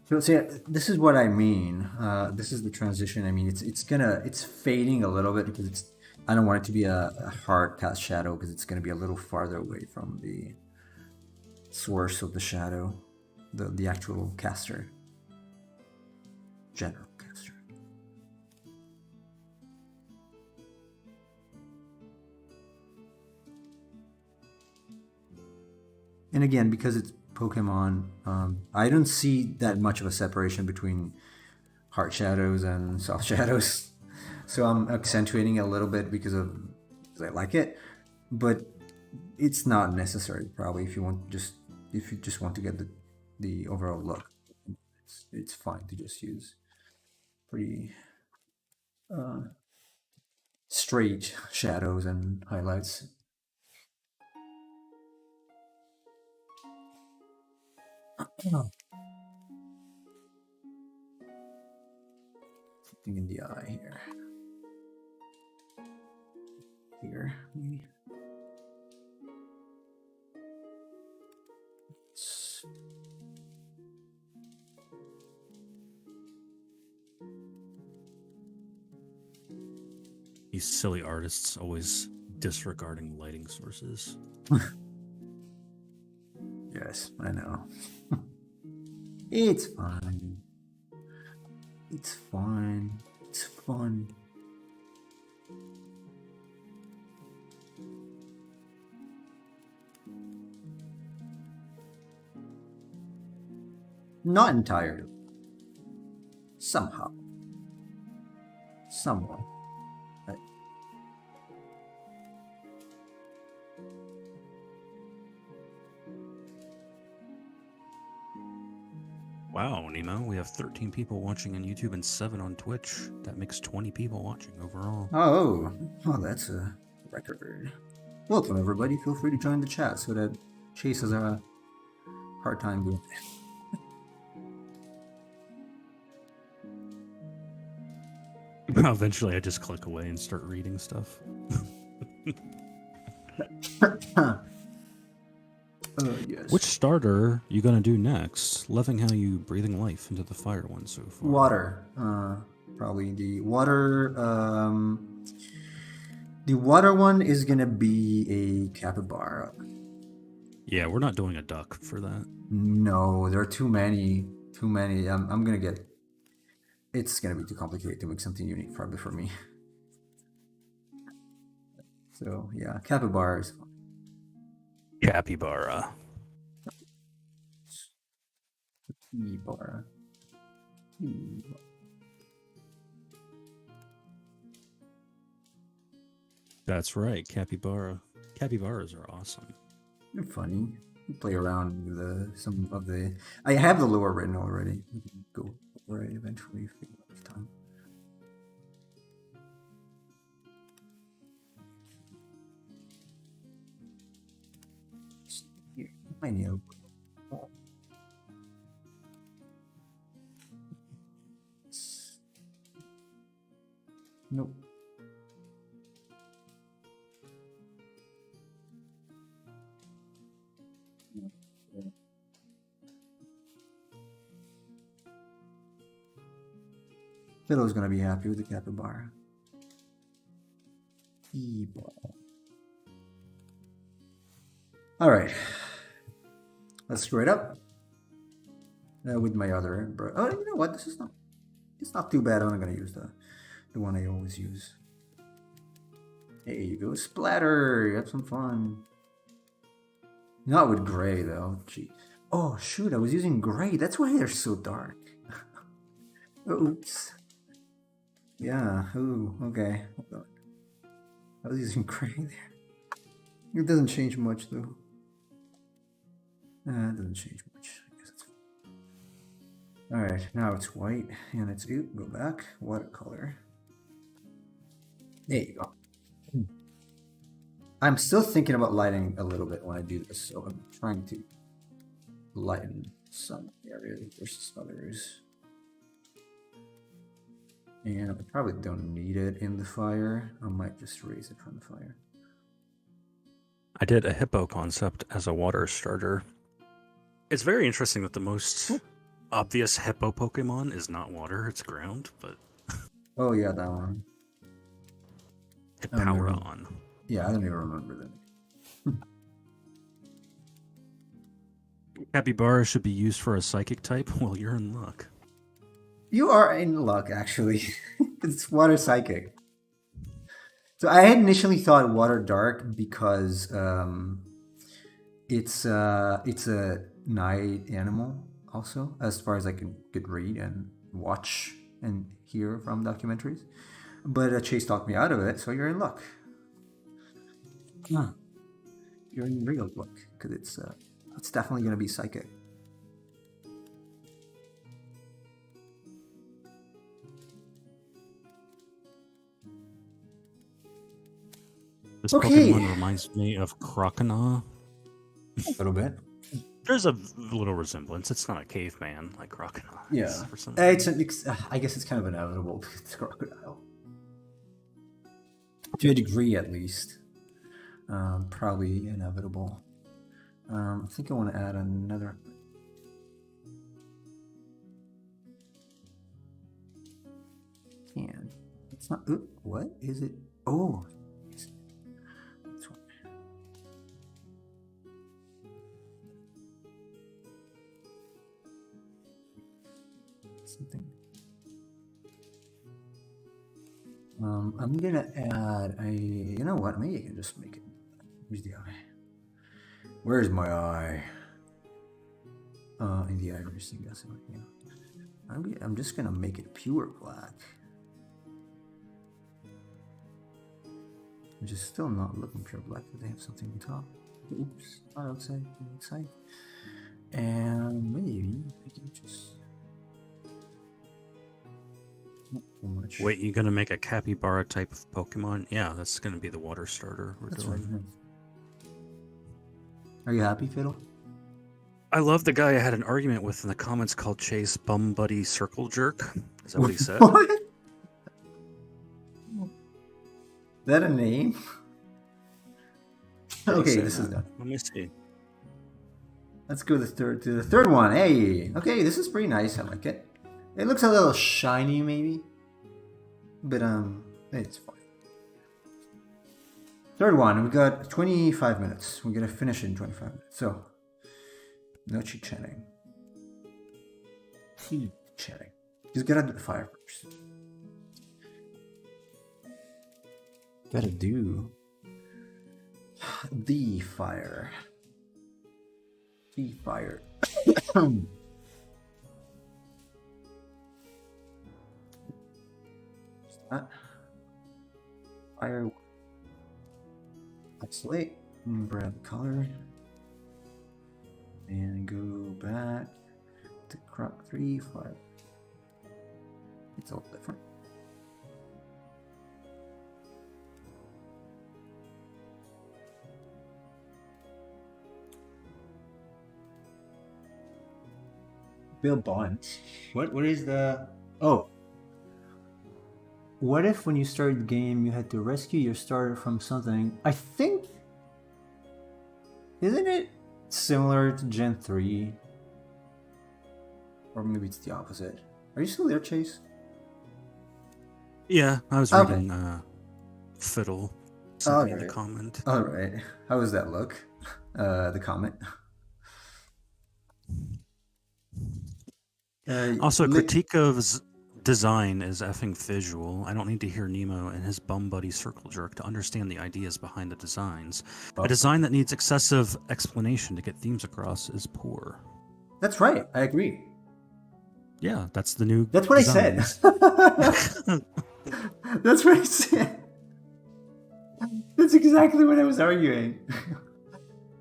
A: So see, this is what I mean. This is the transition. I mean, it's fading a little bit because I don't want it to be a hard cast shadow because it's gonna be a little farther away from the source of the shadow, the actual caster, general caster. And again, because it's Pokemon, I don't see that much of a separation between hard shadows and soft shadows. So I'm accentuating it a little bit because I like it, but it's not necessary probably if you just want to get the overall look. It's fine to just use pretty straight shadows and highlights. Something in the eye here. Here, maybe.
B: These silly artists always disregarding lighting sources.
A: Yes, I know. It's fine. It's fine. It's fun. Not entirely. Somehow. Somewhat.
B: Wow, Nemo, we have 13 people watching on YouTube and 7 on Twitch. That makes 20 people watching overall.
A: Oh, that's a record. Welcome, everybody. Feel free to join the chat so that Chase has a hard time doing it.
B: Eventually, I just click away and start reading stuff.
A: Yes.
B: Which starter you gonna do next? Loving how you breathing life into the fire one so far.
A: Water. Probably the water. The water one is gonna be a capybara.
B: Yeah, we're not doing a duck for that.
A: No, there are too many. Too many. I'm gonna get. It's gonna be too complicated to make something unique, probably for me. So yeah, capybara is fun.
B: Capybara.
A: Capybara.
B: That's right, capybara. Capybaras are awesome.
A: They're funny. You play around with some of the. I have the lore written already. We can go over it eventually if we have time. Here, I know. Nope. Fiddle's gonna be happy with the capybara. All right, let's screw it up with my other. Oh, you know what? This is not. It's not too bad. I'm not gonna use the one I always use. There you go, splatter. You have some fun. Not with gray though. Gee. Oh shoot! I was using gray. That's why they're so dark. Oops. Yeah. Ooh. Okay. Hold on. I was using gray there. It doesn't change much though. It doesn't change much. I guess it's fine. All right. Now it's white, and it's go back. Watercolor. There you go. I'm still thinking about lighting a little bit when I do this, so I'm trying to lighten some areas versus others. And I probably don't need it in the fire. I might just raise it from the fire.
B: I did a hippo concept as a water starter. It's very interesting that the most obvious hippo Pokemon is not water, it's ground, but...
A: Oh yeah, that one.
B: Hippowron.
A: Yeah, I don't even remember that.
B: Capybara should be used for a psychic type? Well, you're in luck.
A: You are in luck, actually. It's water psychic. So I had initially thought water dark because it's a night animal also, as far as I could read and watch and hear from documentaries. But Chase talked me out of it, so you're in luck. You're in real luck because it's definitely going to be psychic.
B: This Pokemon reminds me of Croconaw.
A: A little bit.
B: There's a little resemblance. It's not a caveman like Croconaw.
A: Yeah. I guess it's kind of inevitable. It's crocodile. To a degree, at least. Probably inevitable. I think I want to add another. Can. It's not. Ooh, what is it? Oh. This one. Something. I'm gonna add a. You know what? Maybe I can just make it. Where's the eye? Where's my eye? In the iris thing. That's what. Yeah. I'm just gonna make it pure black. Which is still not looking pure black, but they have something on top. Oops, not outside, inside. And maybe I can just too much.
B: Wait, you gonna make a capybara type of Pokemon? Yeah, that's gonna be the water starter we're
A: That's
B: doing.
A: right. Are you happy, Fiddle?
B: I love the guy I had an argument with in the comments called Chase Bum Buddy Circle Jerk. Is that what he said?
A: What? Is that a name? Okay, this is done.
B: Let me see.
A: Let's go to the third one. Hey, okay, this is pretty nice. I like it. It looks a little shiny, maybe, but it's fine. Third one. We got 25 minutes. We're gonna finish it in 25 minutes. So, no chit chatting. Chatting. Just gotta do the fire first. Gotta do the fire. The fire. Fire. Isolate. Grab color. And go back to crop 3, 5. It's all different. Bill Bond. What is the... Oh. What if when you started the game you had to rescue your starter from something? I think... Isn't it similar to Gen 3? Or maybe it's the opposite. Are you still there, Chase?
B: Yeah, I was
A: Okay.
B: reading Fiddle sent me
A: Alright.
B: the comment.
A: Alright. How does that look? The comment.
B: Also, critique of design is effing visual. I don't need to hear Nemo and his bum buddy circle jerk to understand the ideas behind the designs.
A: Oh.
B: A design that needs excessive explanation to get themes across is poor.
A: That's right. I agree.
B: Yeah, that's the new.
A: That's what
B: design.
A: I said. That's what I said. That's exactly what I was arguing.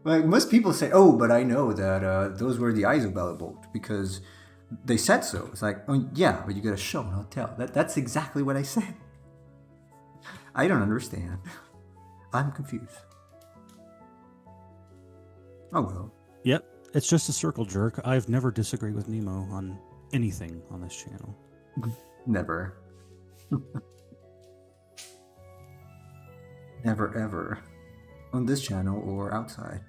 A: Like most people say, "Oh, but I know that those were the isobellibolt because they said so." It's like, "Oh, yeah, but you gotta show, not tell." That's exactly what I said. I don't understand. I'm confused. Oh well.
B: Yep, it's just a circle jerk. I've never disagreed with Nemo on anything on this channel.
A: Never. Never ever. On this channel or outside.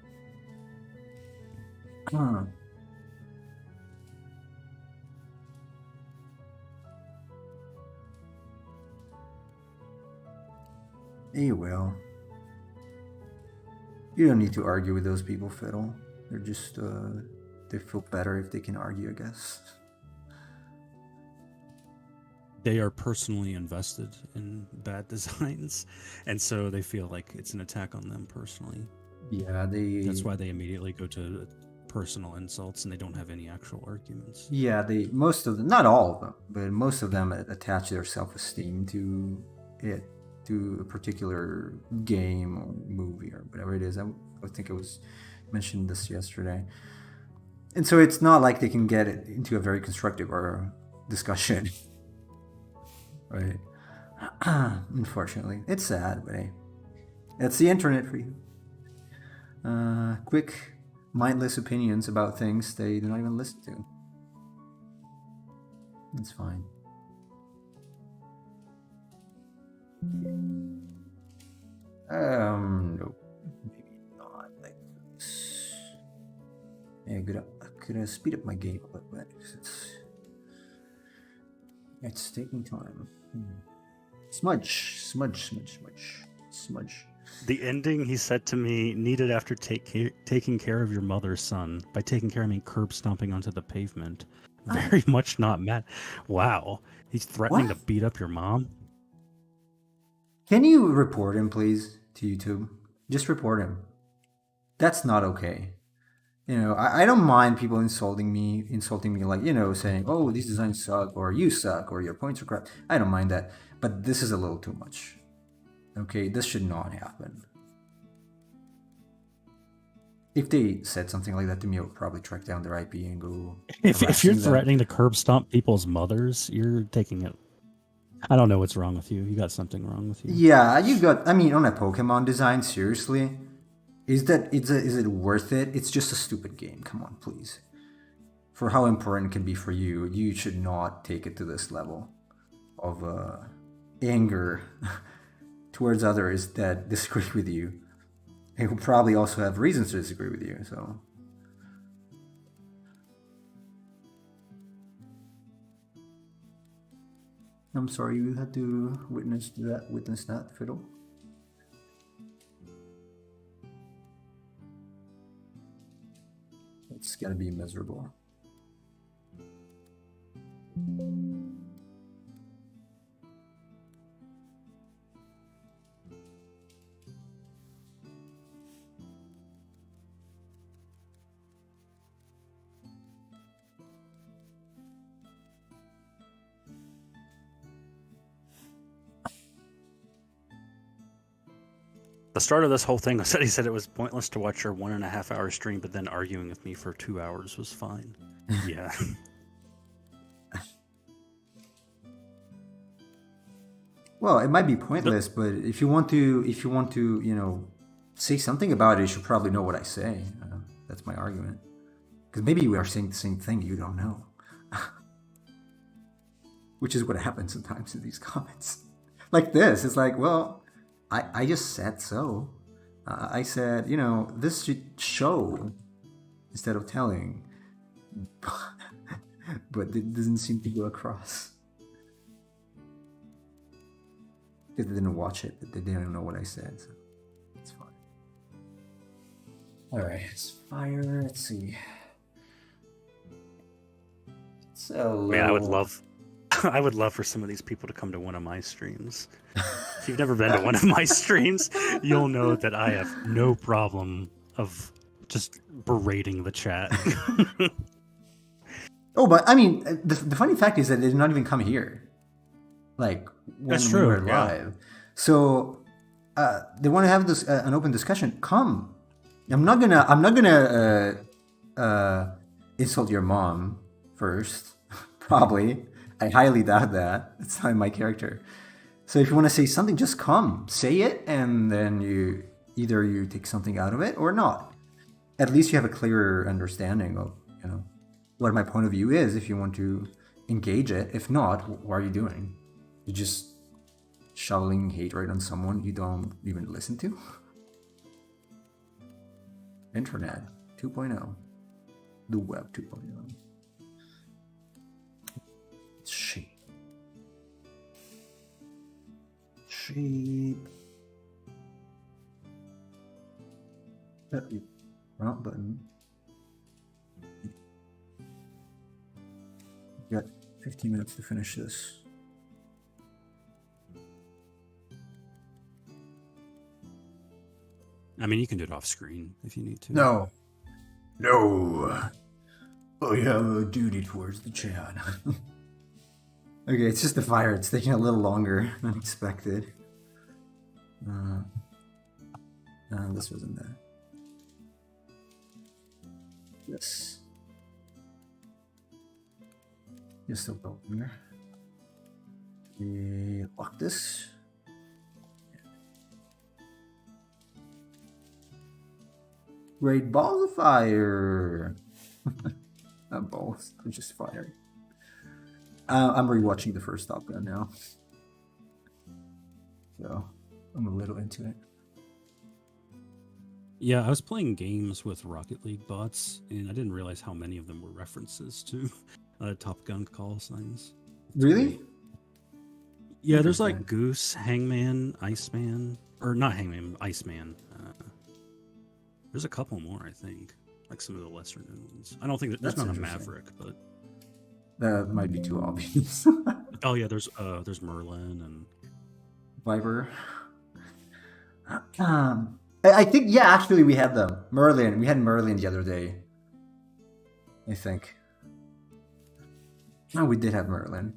A: Hey, well. You don't need to argue with those people, Fiddle. They're just, they feel better if they can argue, I guess.
B: They are personally invested in bad designs, and so they feel like it's an attack on them personally.
A: Yeah,
B: That's why they immediately go to personal insults, and they don't have any actual arguments.
A: Yeah, most of them, not all of them, but most of them attach their self-esteem to it, to a particular game or movie or whatever it is. I think it was mentioned this yesterday. And so it's not like they can get it into a very constructive or discussion. Right. Unfortunately. It's sad, but hey. That's the internet for you. Quick, mindless opinions about things they do not even listen to. It's fine. Nope. Maybe not like this. Yeah, I could speed up my game a little bit because it's taking time. Smudge.
B: The ending, he said to me, needed after taking care of your mother's son. By taking care, I mean curb stomping onto the pavement. Very much not mad. Wow. He's threatening to beat up your mom?
A: Can you report him, please, to YouTube? Just report him. That's not okay. You know, I don't mind people insulting me like, you know, saying, "Oh, these designs suck," or "You suck," or "Your points are crap." I don't mind that. But this is a little too much. Okay, this should not happen. If they said something like that to me, I would probably track down their IP and go.
B: If you're threatening to curb stomp people's mothers, you're taking it I don't know what's wrong with you. You got something wrong with you.
A: Yeah, you got. I mean, on a Pokemon design, seriously, is it worth it? It's just a stupid game. Come on, please. For how important it can be for you, you should not take it to this level of anger towards others that disagree with you, and who probably also have reasons to disagree with you. So. I'm sorry you had to witness that, Fiddle. It's gonna be miserable.
B: The start of this whole thing was that he said it was pointless to watch your 1.5 hour stream, but then arguing with me for 2 hours was fine. Yeah.
A: Well, it might be pointless, but if you want to, say something about it, you should probably know what I say. That's my argument. Because maybe we are saying the same thing you don't know. Which is what happens sometimes in these comments. Like this, it's like, well, I just said so. I said, this should show instead of telling. But it doesn't seem to go across. Because they didn't watch it, but they didn't know what I said, so it's fine. Alright, it's fire, let's see. So
B: Man, I would love for some of these people to come to one of my streams. If you've never been to one of my streams, you'll know that I have no problem of just berating the chat.
A: Oh, but I mean, the funny fact is that they did not even come here. Like when
B: That's
A: we
B: true,
A: were live. So they want to have this an open discussion. Come. I'm not gonna insult your mom first. Probably. I highly doubt that. It's not my character. So if you want to say something, just come. Say it, and then you take something out of it or not. At least you have a clearer understanding of, what my point of view is if you want to engage it. If not, what are you doing? You're just shoveling hate right on someone you don't even listen to? Internet 2.0. The web 2.0. Shape. Wrong button. Got 15 minutes to finish this.
B: I mean, you can do it off screen if you need to.
A: No. I have a duty towards the chat. Okay, it's just the fire. It's taking a little longer than expected. This wasn't there. Yes. Just a little here. We lock this. Great balls of fire. Not balls, they're just fire. I'm rewatching the first Top Gun now. So I'm a little into it.
B: Yeah, I was playing games with Rocket League bots, and I didn't realize how many of them were references to Top Gun call signs.
A: Really?
B: Yeah, there's like Goose, Hangman, Iceman, or not Hangman, Iceman. There's a couple more, I think, like some of the lesser known ones. I don't think there's not a Maverick, but
A: that might be too obvious.
B: oh yeah, there's Merlin and
A: Viper. I think actually we had them. Merlin. We had Merlin the other day. I think. No, we did have Merlin.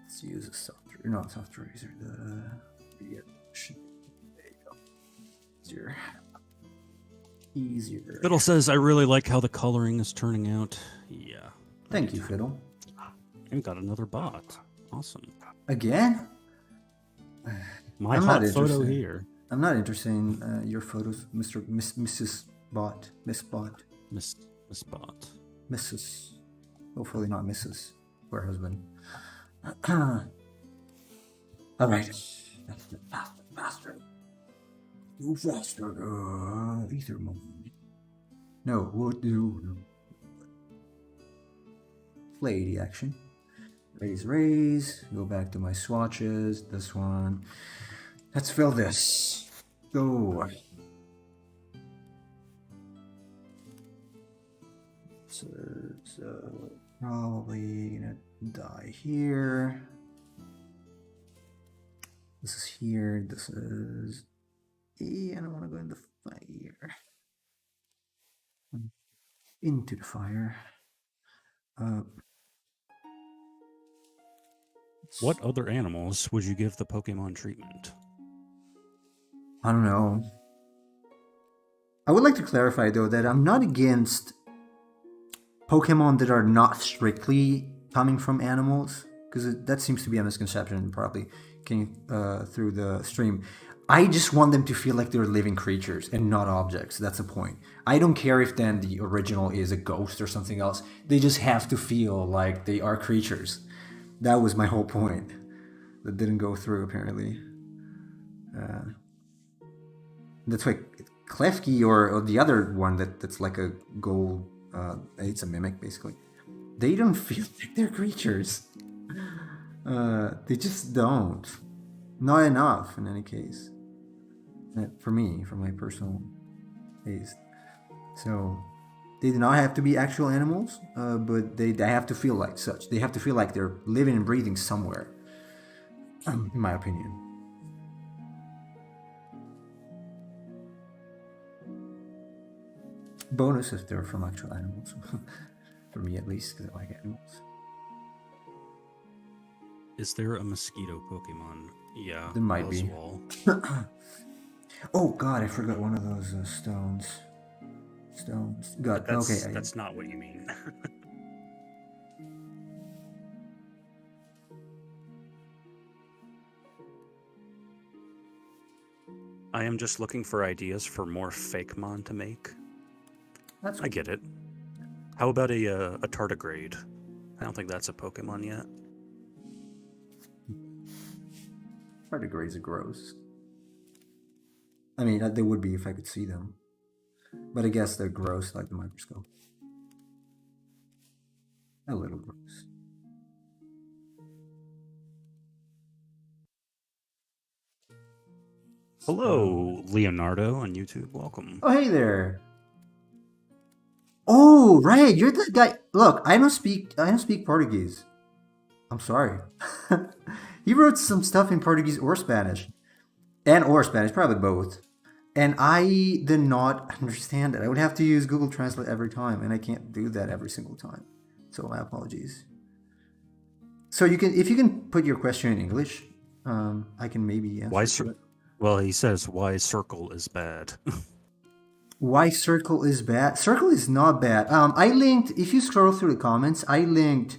A: Let's use a soft razor. There you go. Easier.
B: Fiddle says, I really like how the coloring is turning out. Yeah.
A: Thank you, Fiddle.
B: We got another bot. Awesome.
A: Again?
B: My
A: I'm
B: hot
A: not
B: photo
A: interested.
B: here.
A: I'm not interested in your photos, Mrs. Bot. Miss Bot.
B: Miss Bot.
A: Mrs. Hopefully not Mrs. Her husband. Alright. Faster. Go faster. Ether mode. No, what do? Play the action. Raise. Go back to my swatches. This one. Let's fill this. Go. So probably gonna die here. This is here. This is. I don't want to go in the fire. Into the fire.
B: What other animals would you give the Pokemon treatment?
A: I don't know. I would like to clarify though that I'm not against Pokemon that are not strictly coming from animals, because that seems to be a misconception probably came through the stream. I just want them to feel like they're living creatures and not objects. That's the point. I don't care if then the original is a ghost or something else. They just have to feel like they are creatures. That was my whole point. That didn't go through apparently. That's why Klefki or the other one that's like a gold. It's a mimic basically. They don't feel like they're creatures. They just don't. Not enough in any case. For me, for my personal taste. So they do not have to be actual animals, but they have to feel like such. They have to feel like they're living and breathing somewhere, in my opinion. Bonus if they're from actual animals. For me at least, because I like animals.
B: Is there a mosquito Pokemon? Yeah.
A: There might be. Oh god, I forgot one of those stones. God, okay.
B: That's not what you mean. I am just looking for ideas for more Fakemon to make. I get it. How about a tardigrade? I don't think that's a Pokemon yet.
A: Tardigrades are gross. I mean, they would be if I could see them. But I guess they're gross like the microscope. A little gross.
B: Hello, Leonardo on YouTube. Welcome.
A: Oh, hey there. Oh, right. You're the guy. Look, I don't speak Portuguese. I'm sorry. He wrote some stuff in Portuguese or Spanish. Or Spanish, probably both. And I did not understand it. I would have to use Google Translate every time, and I can't do that every single time. So my apologies. So if you can put your question in English, I can maybe answer.
B: Well, he says why circle is bad.
A: Why circle is bad? Circle is not bad. I linked, if you scroll through the comments, I linked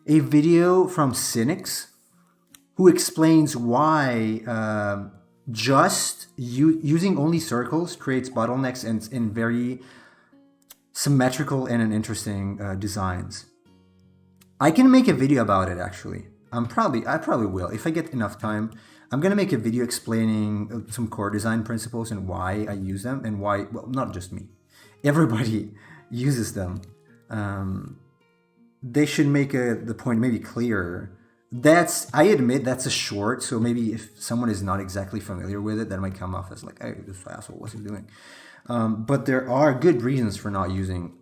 A: a video from Cynics who explains why just using only circles creates bottlenecks and in very symmetrical and interesting designs. I can make a video about it actually. I probably will if I get enough time. I'm gonna make a video explaining some core design principles and why I use them and why. Well, not just me. Everybody uses them. They should make the point maybe clearer. I admit that's a short, so maybe if someone is not exactly familiar with it, that might come off as like, hey, this asshole, what's he doing? But there are good reasons for not using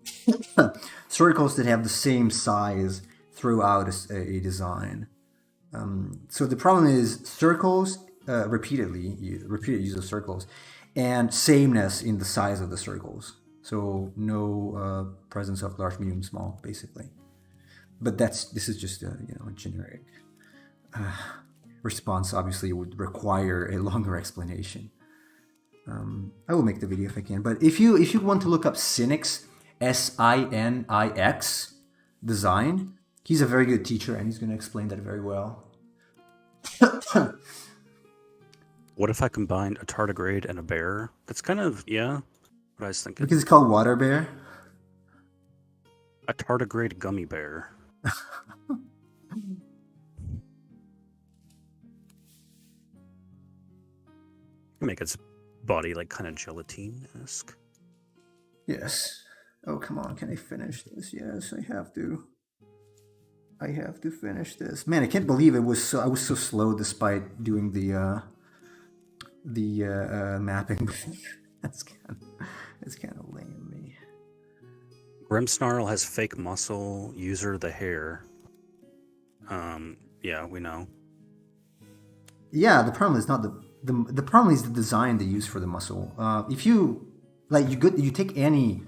A: circles that have the same size throughout a design. So the problem is circles, repeated use of circles, and sameness in the size of the circles. So no presence of large, medium, small, basically. But this is just a generic response. Obviously, would require a longer explanation. I will make the video if I can. But if you want to look up Cynics, Sinix design, he's a very good teacher, and he's going to explain that very well.
B: What if I combined a tardigrade and a bear? That's kind of, yeah, what I was thinking.
A: Because it's called Water Bear.
B: A tardigrade gummy bear. Make its body like kind of gelatine-esque.
A: Yes. Oh, come on. Can I finish this? Yes, I have to. I have to finish this. Man, I can't believe I was so slow despite doing the mapping. That's kind of lame of me.
B: Grimmsnarl has fake muscle. User the hair. Yeah, we know.
A: Yeah, the problem is not the problem is the design they use for the muscle. If you like, you take any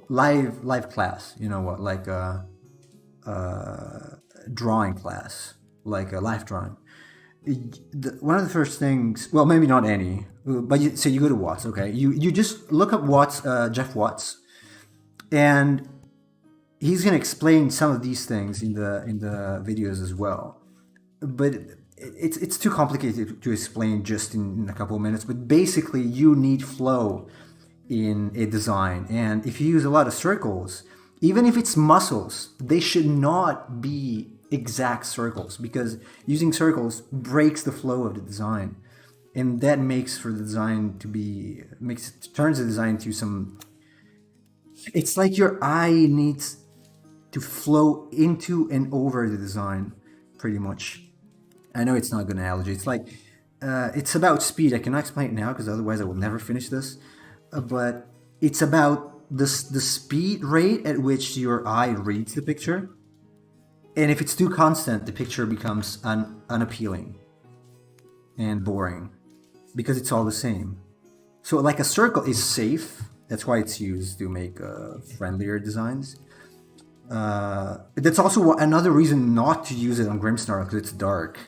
A: live class, you know what, like a drawing class, like a life drawing. One of the first things, well, maybe not any, but you go to Watts, okay? You just look up Watts, Jeff Watts, and he's gonna explain some of these things in the videos as well. But it's too complicated to explain just in a couple of minutes. But basically, you need flow in a design, and if you use a lot of circles, even if it's muscles, they should not be exact circles, because using circles breaks the flow of the design, and that makes for the design to be turns the design to some. It's like your eye needs to flow into and over the design, pretty much. I know it's not a good analogy. It's like it's about speed. I cannot explain it now because otherwise I will never finish this. But it's about the speed rate at which your eye reads the picture. And if it's too constant, the picture becomes unappealing and boring because it's all the same. So like a circle is safe. That's why it's used to make friendlier designs. That's also another reason not to use it on Grimmsnarl, because it's dark.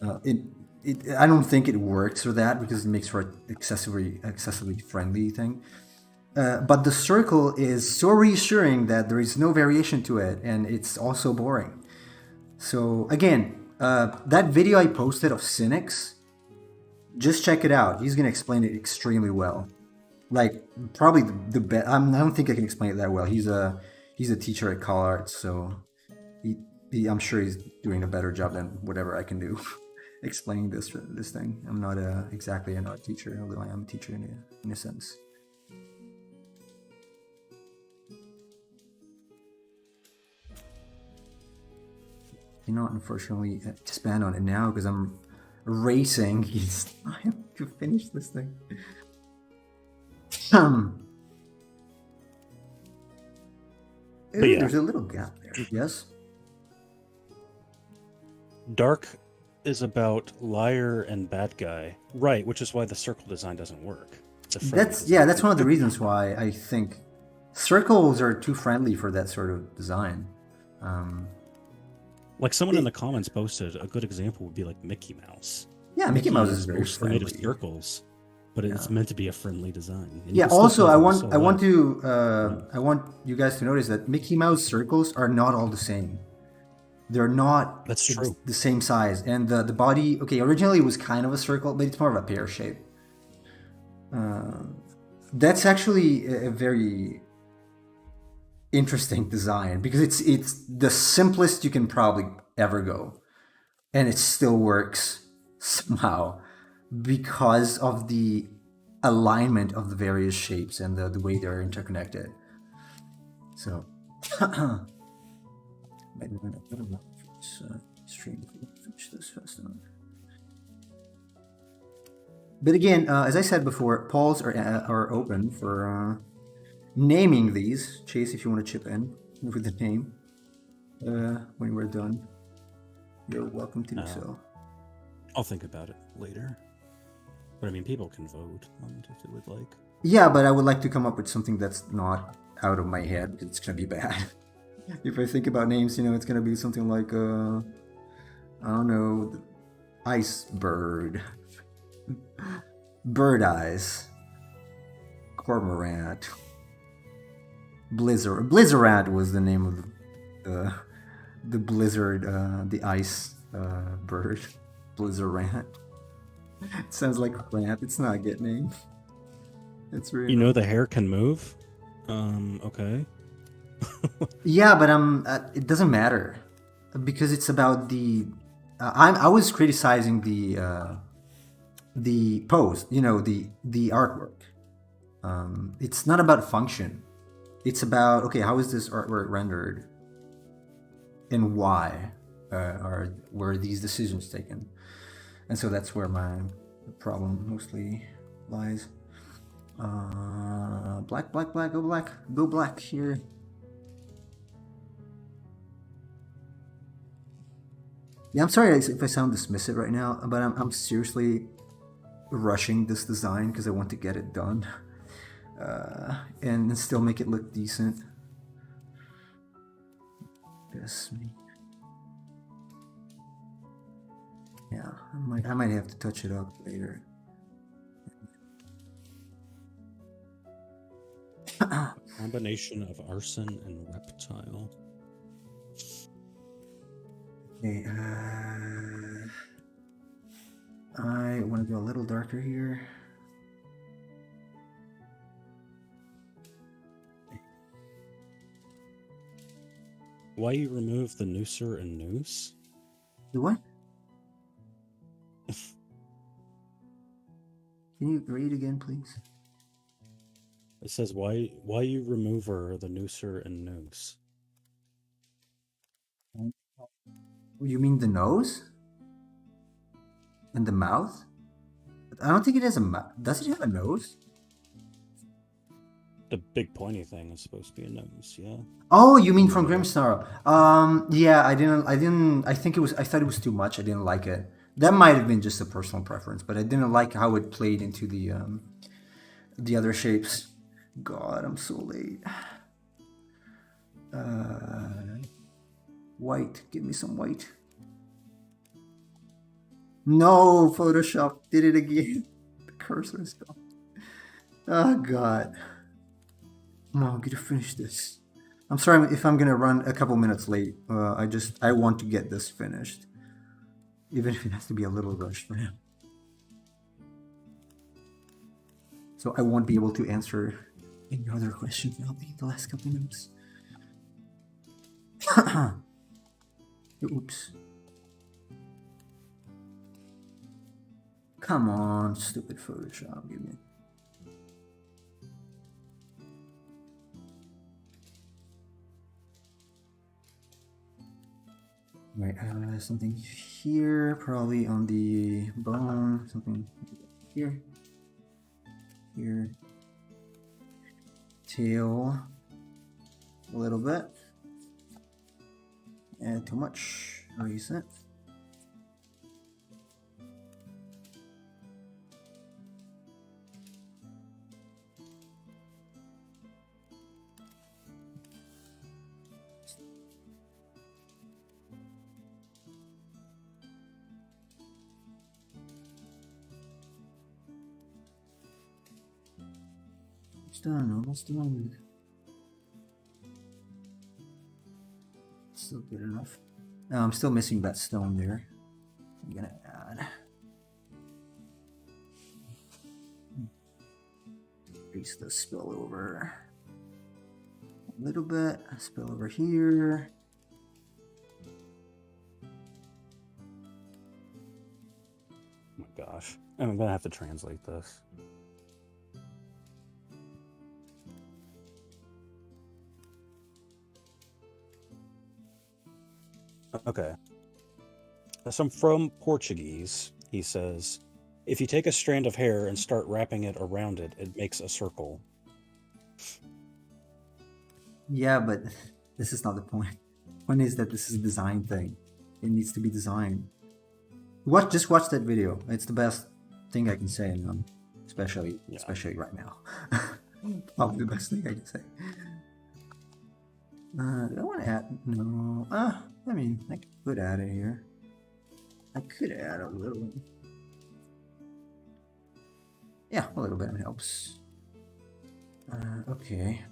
A: I don't think it works for that because it makes for an excessively friendly thing. But the circle is so reassuring that there is no variation to it, and it's also boring. So again, that video I posted of Cynics, just check it out. He's gonna explain it extremely well. Like probably the best. I don't think I can explain it that well. He's a teacher at CalArts, so I'm sure he's doing a better job than whatever I can do explaining this thing. I'm not exactly an art teacher, although I am a teacher in a sense. Cannot unfortunately expand on it now because I'm racing. I have to finish this thing. There's a little gap there. Yes.
B: Dark is about liar and bad guy, right? Which is why the circle design doesn't work.
A: That's one of the reasons why I think circles are too friendly for that sort of design.
B: Like someone in the comments posted, a good example would be like Mickey Mouse.
A: Yeah, Mickey Mouse is very friendly.
B: Made of circles, but it's meant to be a friendly design. And
A: yeah. Also, I want you guys to notice that Mickey Mouse circles are not all the same. They're not.
B: That's true.
A: The same size, and the body. Okay, originally it was kind of a circle, but it's more of a pear shape. That's actually a very interesting design because it's the simplest you can probably ever go, and it still works somehow because of the alignment of the various shapes and the way they're interconnected. So maybe we're not gonna stream if we finish this fast enough. But again, as I said before, polls are open for naming these. Chase, if you want to chip in with the name when we're done, you're welcome to do so.
B: I'll think about it later. But I mean, people can vote on it if they would like.
A: Yeah, but I would like to come up with something that's not out of my head. It's gonna be bad. If I think about names, it's gonna be something like I don't know, Ice Bird, Bird Eyes, Cormorant. Blizzard was the name of the blizzard, the ice bird. Blizzard. It sounds like a plant. It's not a good name. It's really
B: You know the hair can move? Okay.
A: yeah, but it doesn't matter because it's about the. I was criticizing the pose. You know, the artwork. It's not about function. It's about, okay, how is this artwork rendered, and why were these decisions taken? And so that's where my problem mostly lies. Black, go black here. Yeah, I'm sorry if I sound dismissive right now, but I'm seriously rushing this design because I want to get it done and still make it look decent. Yes, me. Yeah, I might have to touch it up later.
B: Combination of arson and reptile.
A: Okay, I want to go a little darker here.
B: Why you remove the nooser and noose?
A: The what? Can you read again, please?
B: It says why you remove her the nooser and noose.
A: You mean the nose? And the mouth? I don't think it has a mouth. Does it have a nose?
B: The big pointy thing is supposed to be a nose, yeah.
A: Oh, you mean from Grimsnarl? Yeah, I thought it was too much. I didn't like it. That might have been just a personal preference, but I didn't like how it played into the other shapes. God, I'm so late. White, give me some white. No, Photoshop did it again. The cursor is gone. Oh God. No, I'm gonna finish this. I'm sorry if I'm gonna run a couple minutes late. I want to get this finished, even if it has to be a little rushed for him. So I won't be able to answer any other questions now in the last couple minutes. Oops. Come on, stupid Photoshop, give me. Right, something here, probably on the bone, something here, here, tail, a little bit, and too much, erase it. Almost done. Still good enough. I'm still missing that stone there. I'm gonna add. Increase the spillover a little bit. Spill over here.
B: Oh my gosh. I'm gonna have to translate this. Okay. So from Portuguese, he says, if you take a strand of hair and start wrapping it around it, it makes a circle.
A: Yeah, but this is not the point. The point is that this is a design thing. It needs to be designed. Just watch that video. It's the best thing I can say, especially right now. Probably the best thing I can say. Do I want to add? No. I mean, I could add it here. I could add a little. Yeah, a little bit helps. Okay.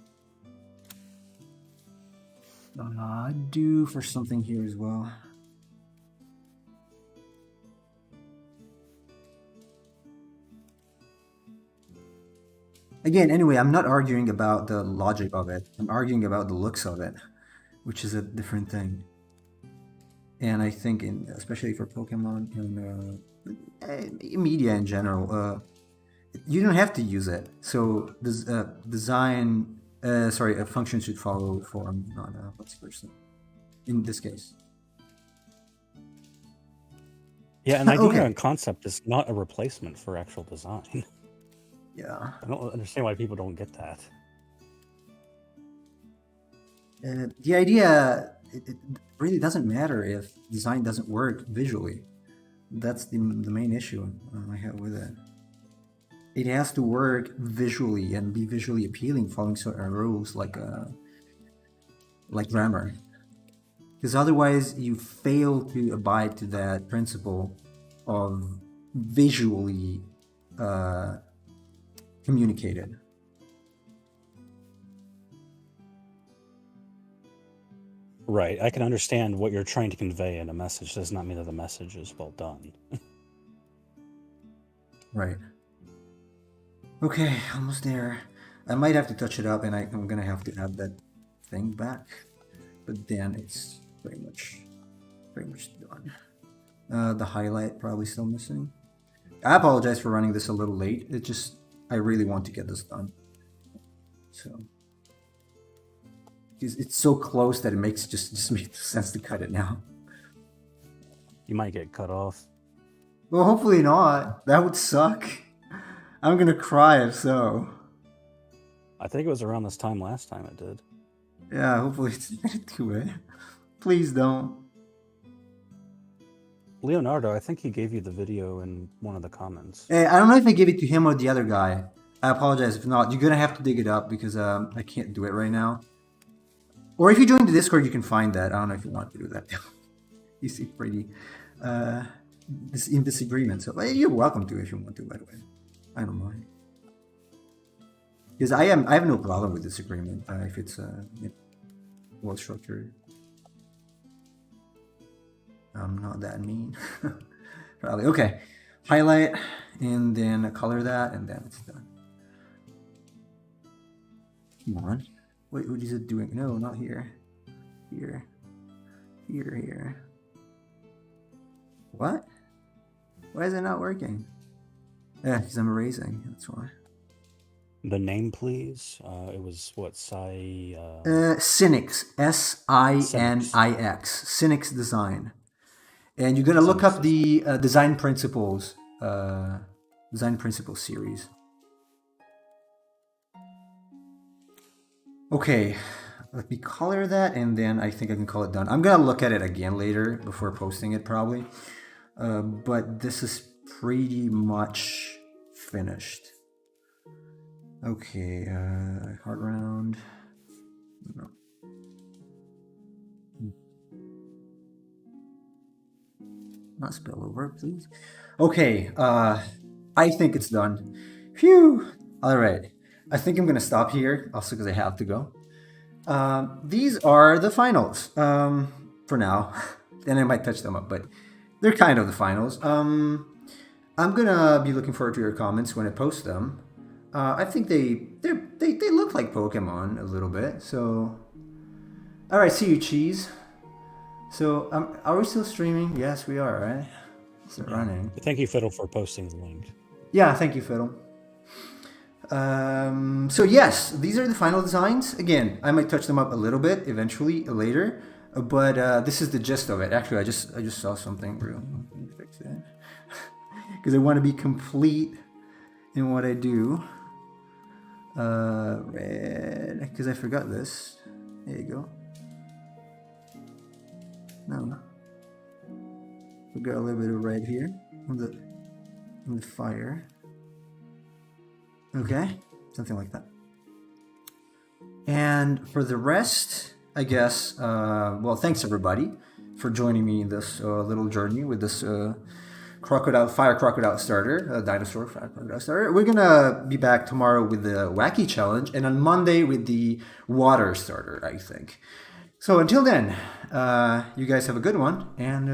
A: do for something here as well. Again, anyway, I'm not arguing about the logic of it. I'm arguing about the looks of it, which is a different thing. And I think, especially for Pokemon and media in general, you don't have to use it. So this a function should follow form, not what's person. In this case.
B: Yeah, an idea and concept is not a replacement for actual design.
A: Yeah.
B: I don't understand why people don't get that.
A: The idea, it really doesn't matter if design doesn't work visually. That's the main issue I have with it. It has to work visually and be visually appealing, following certain rules like grammar. Because otherwise, you fail to abide to that principle of visually communicated.
B: Right. I can understand what you're trying to convey in a message. Does not mean that the message is well done.
A: Right. Okay, almost there. I might have to touch it up, and I'm gonna have to add that thing back. But then it's pretty much done. The highlight probably still missing. I apologize for running this a little late. I really want to get this done. So it's so close that it makes just makes sense to cut it now.
B: You might get cut off.
A: Well, hopefully not. That would suck. I'm gonna cry if so.
B: I think it was around this time last time it did.
A: Yeah, hopefully it's not too it. Please don't.
B: Leonardo, I think he gave you the video in one of the comments.
A: Hey, I don't know if I gave it to him or the other guy. I apologize if not. You're gonna have to dig it up because I can't do it right now. Or if you join the Discord, you can find that. I don't know if you want to do that. You see pretty in disagreement. So you're welcome to if you want to, by the way. I don't mind. Because I have no problem with disagreement if it's well structured. I'm not that mean. Probably. Okay. Highlight and then color that and then it's done. Come on. Wait, what is it doing? No, not here. Here. Here. What? Why is it not working? Yeah, because I'm erasing. That's why.
B: The name, please. It was what?
A: Sinix. Sinix. Sinix Design. And you're gonna look up the design principles series. Okay, let me color that, and then I think I can call it done. I'm gonna look at it again later before posting it, probably. But this is pretty much finished. Okay, heart round. No. Not spill over, please. Okay, I think it's done. Phew! Alright, I think I'm gonna stop here, also because I have to go. These are the finals, for now. Then I might touch them up, but they're kind of the finals. I'm gonna be looking forward to your comments when I post them. I think they look like Pokemon a little bit, so... Alright, see you, Cheese. So, are we still streaming? Yes, we are, right? It's running.
B: Thank you, Fiddle, for posting the link.
A: Yeah, thank you, Fiddle. So yes, these are the final designs. Again, I might touch them up a little bit eventually later, but this is the gist of it. Actually, I just saw something real. Let me fix that because I want to be complete in what I do. Red, because I forgot this. There you go. No. We got a little bit of red here on the fire. Okay, something like that. And for the rest, I guess, well, thanks everybody for joining me in this little journey with this fire crocodile starter, dinosaur fire crocodile starter. We're gonna be back tomorrow with the wacky challenge, and on Monday with the water starter, I think. So until then, you guys have a good one, and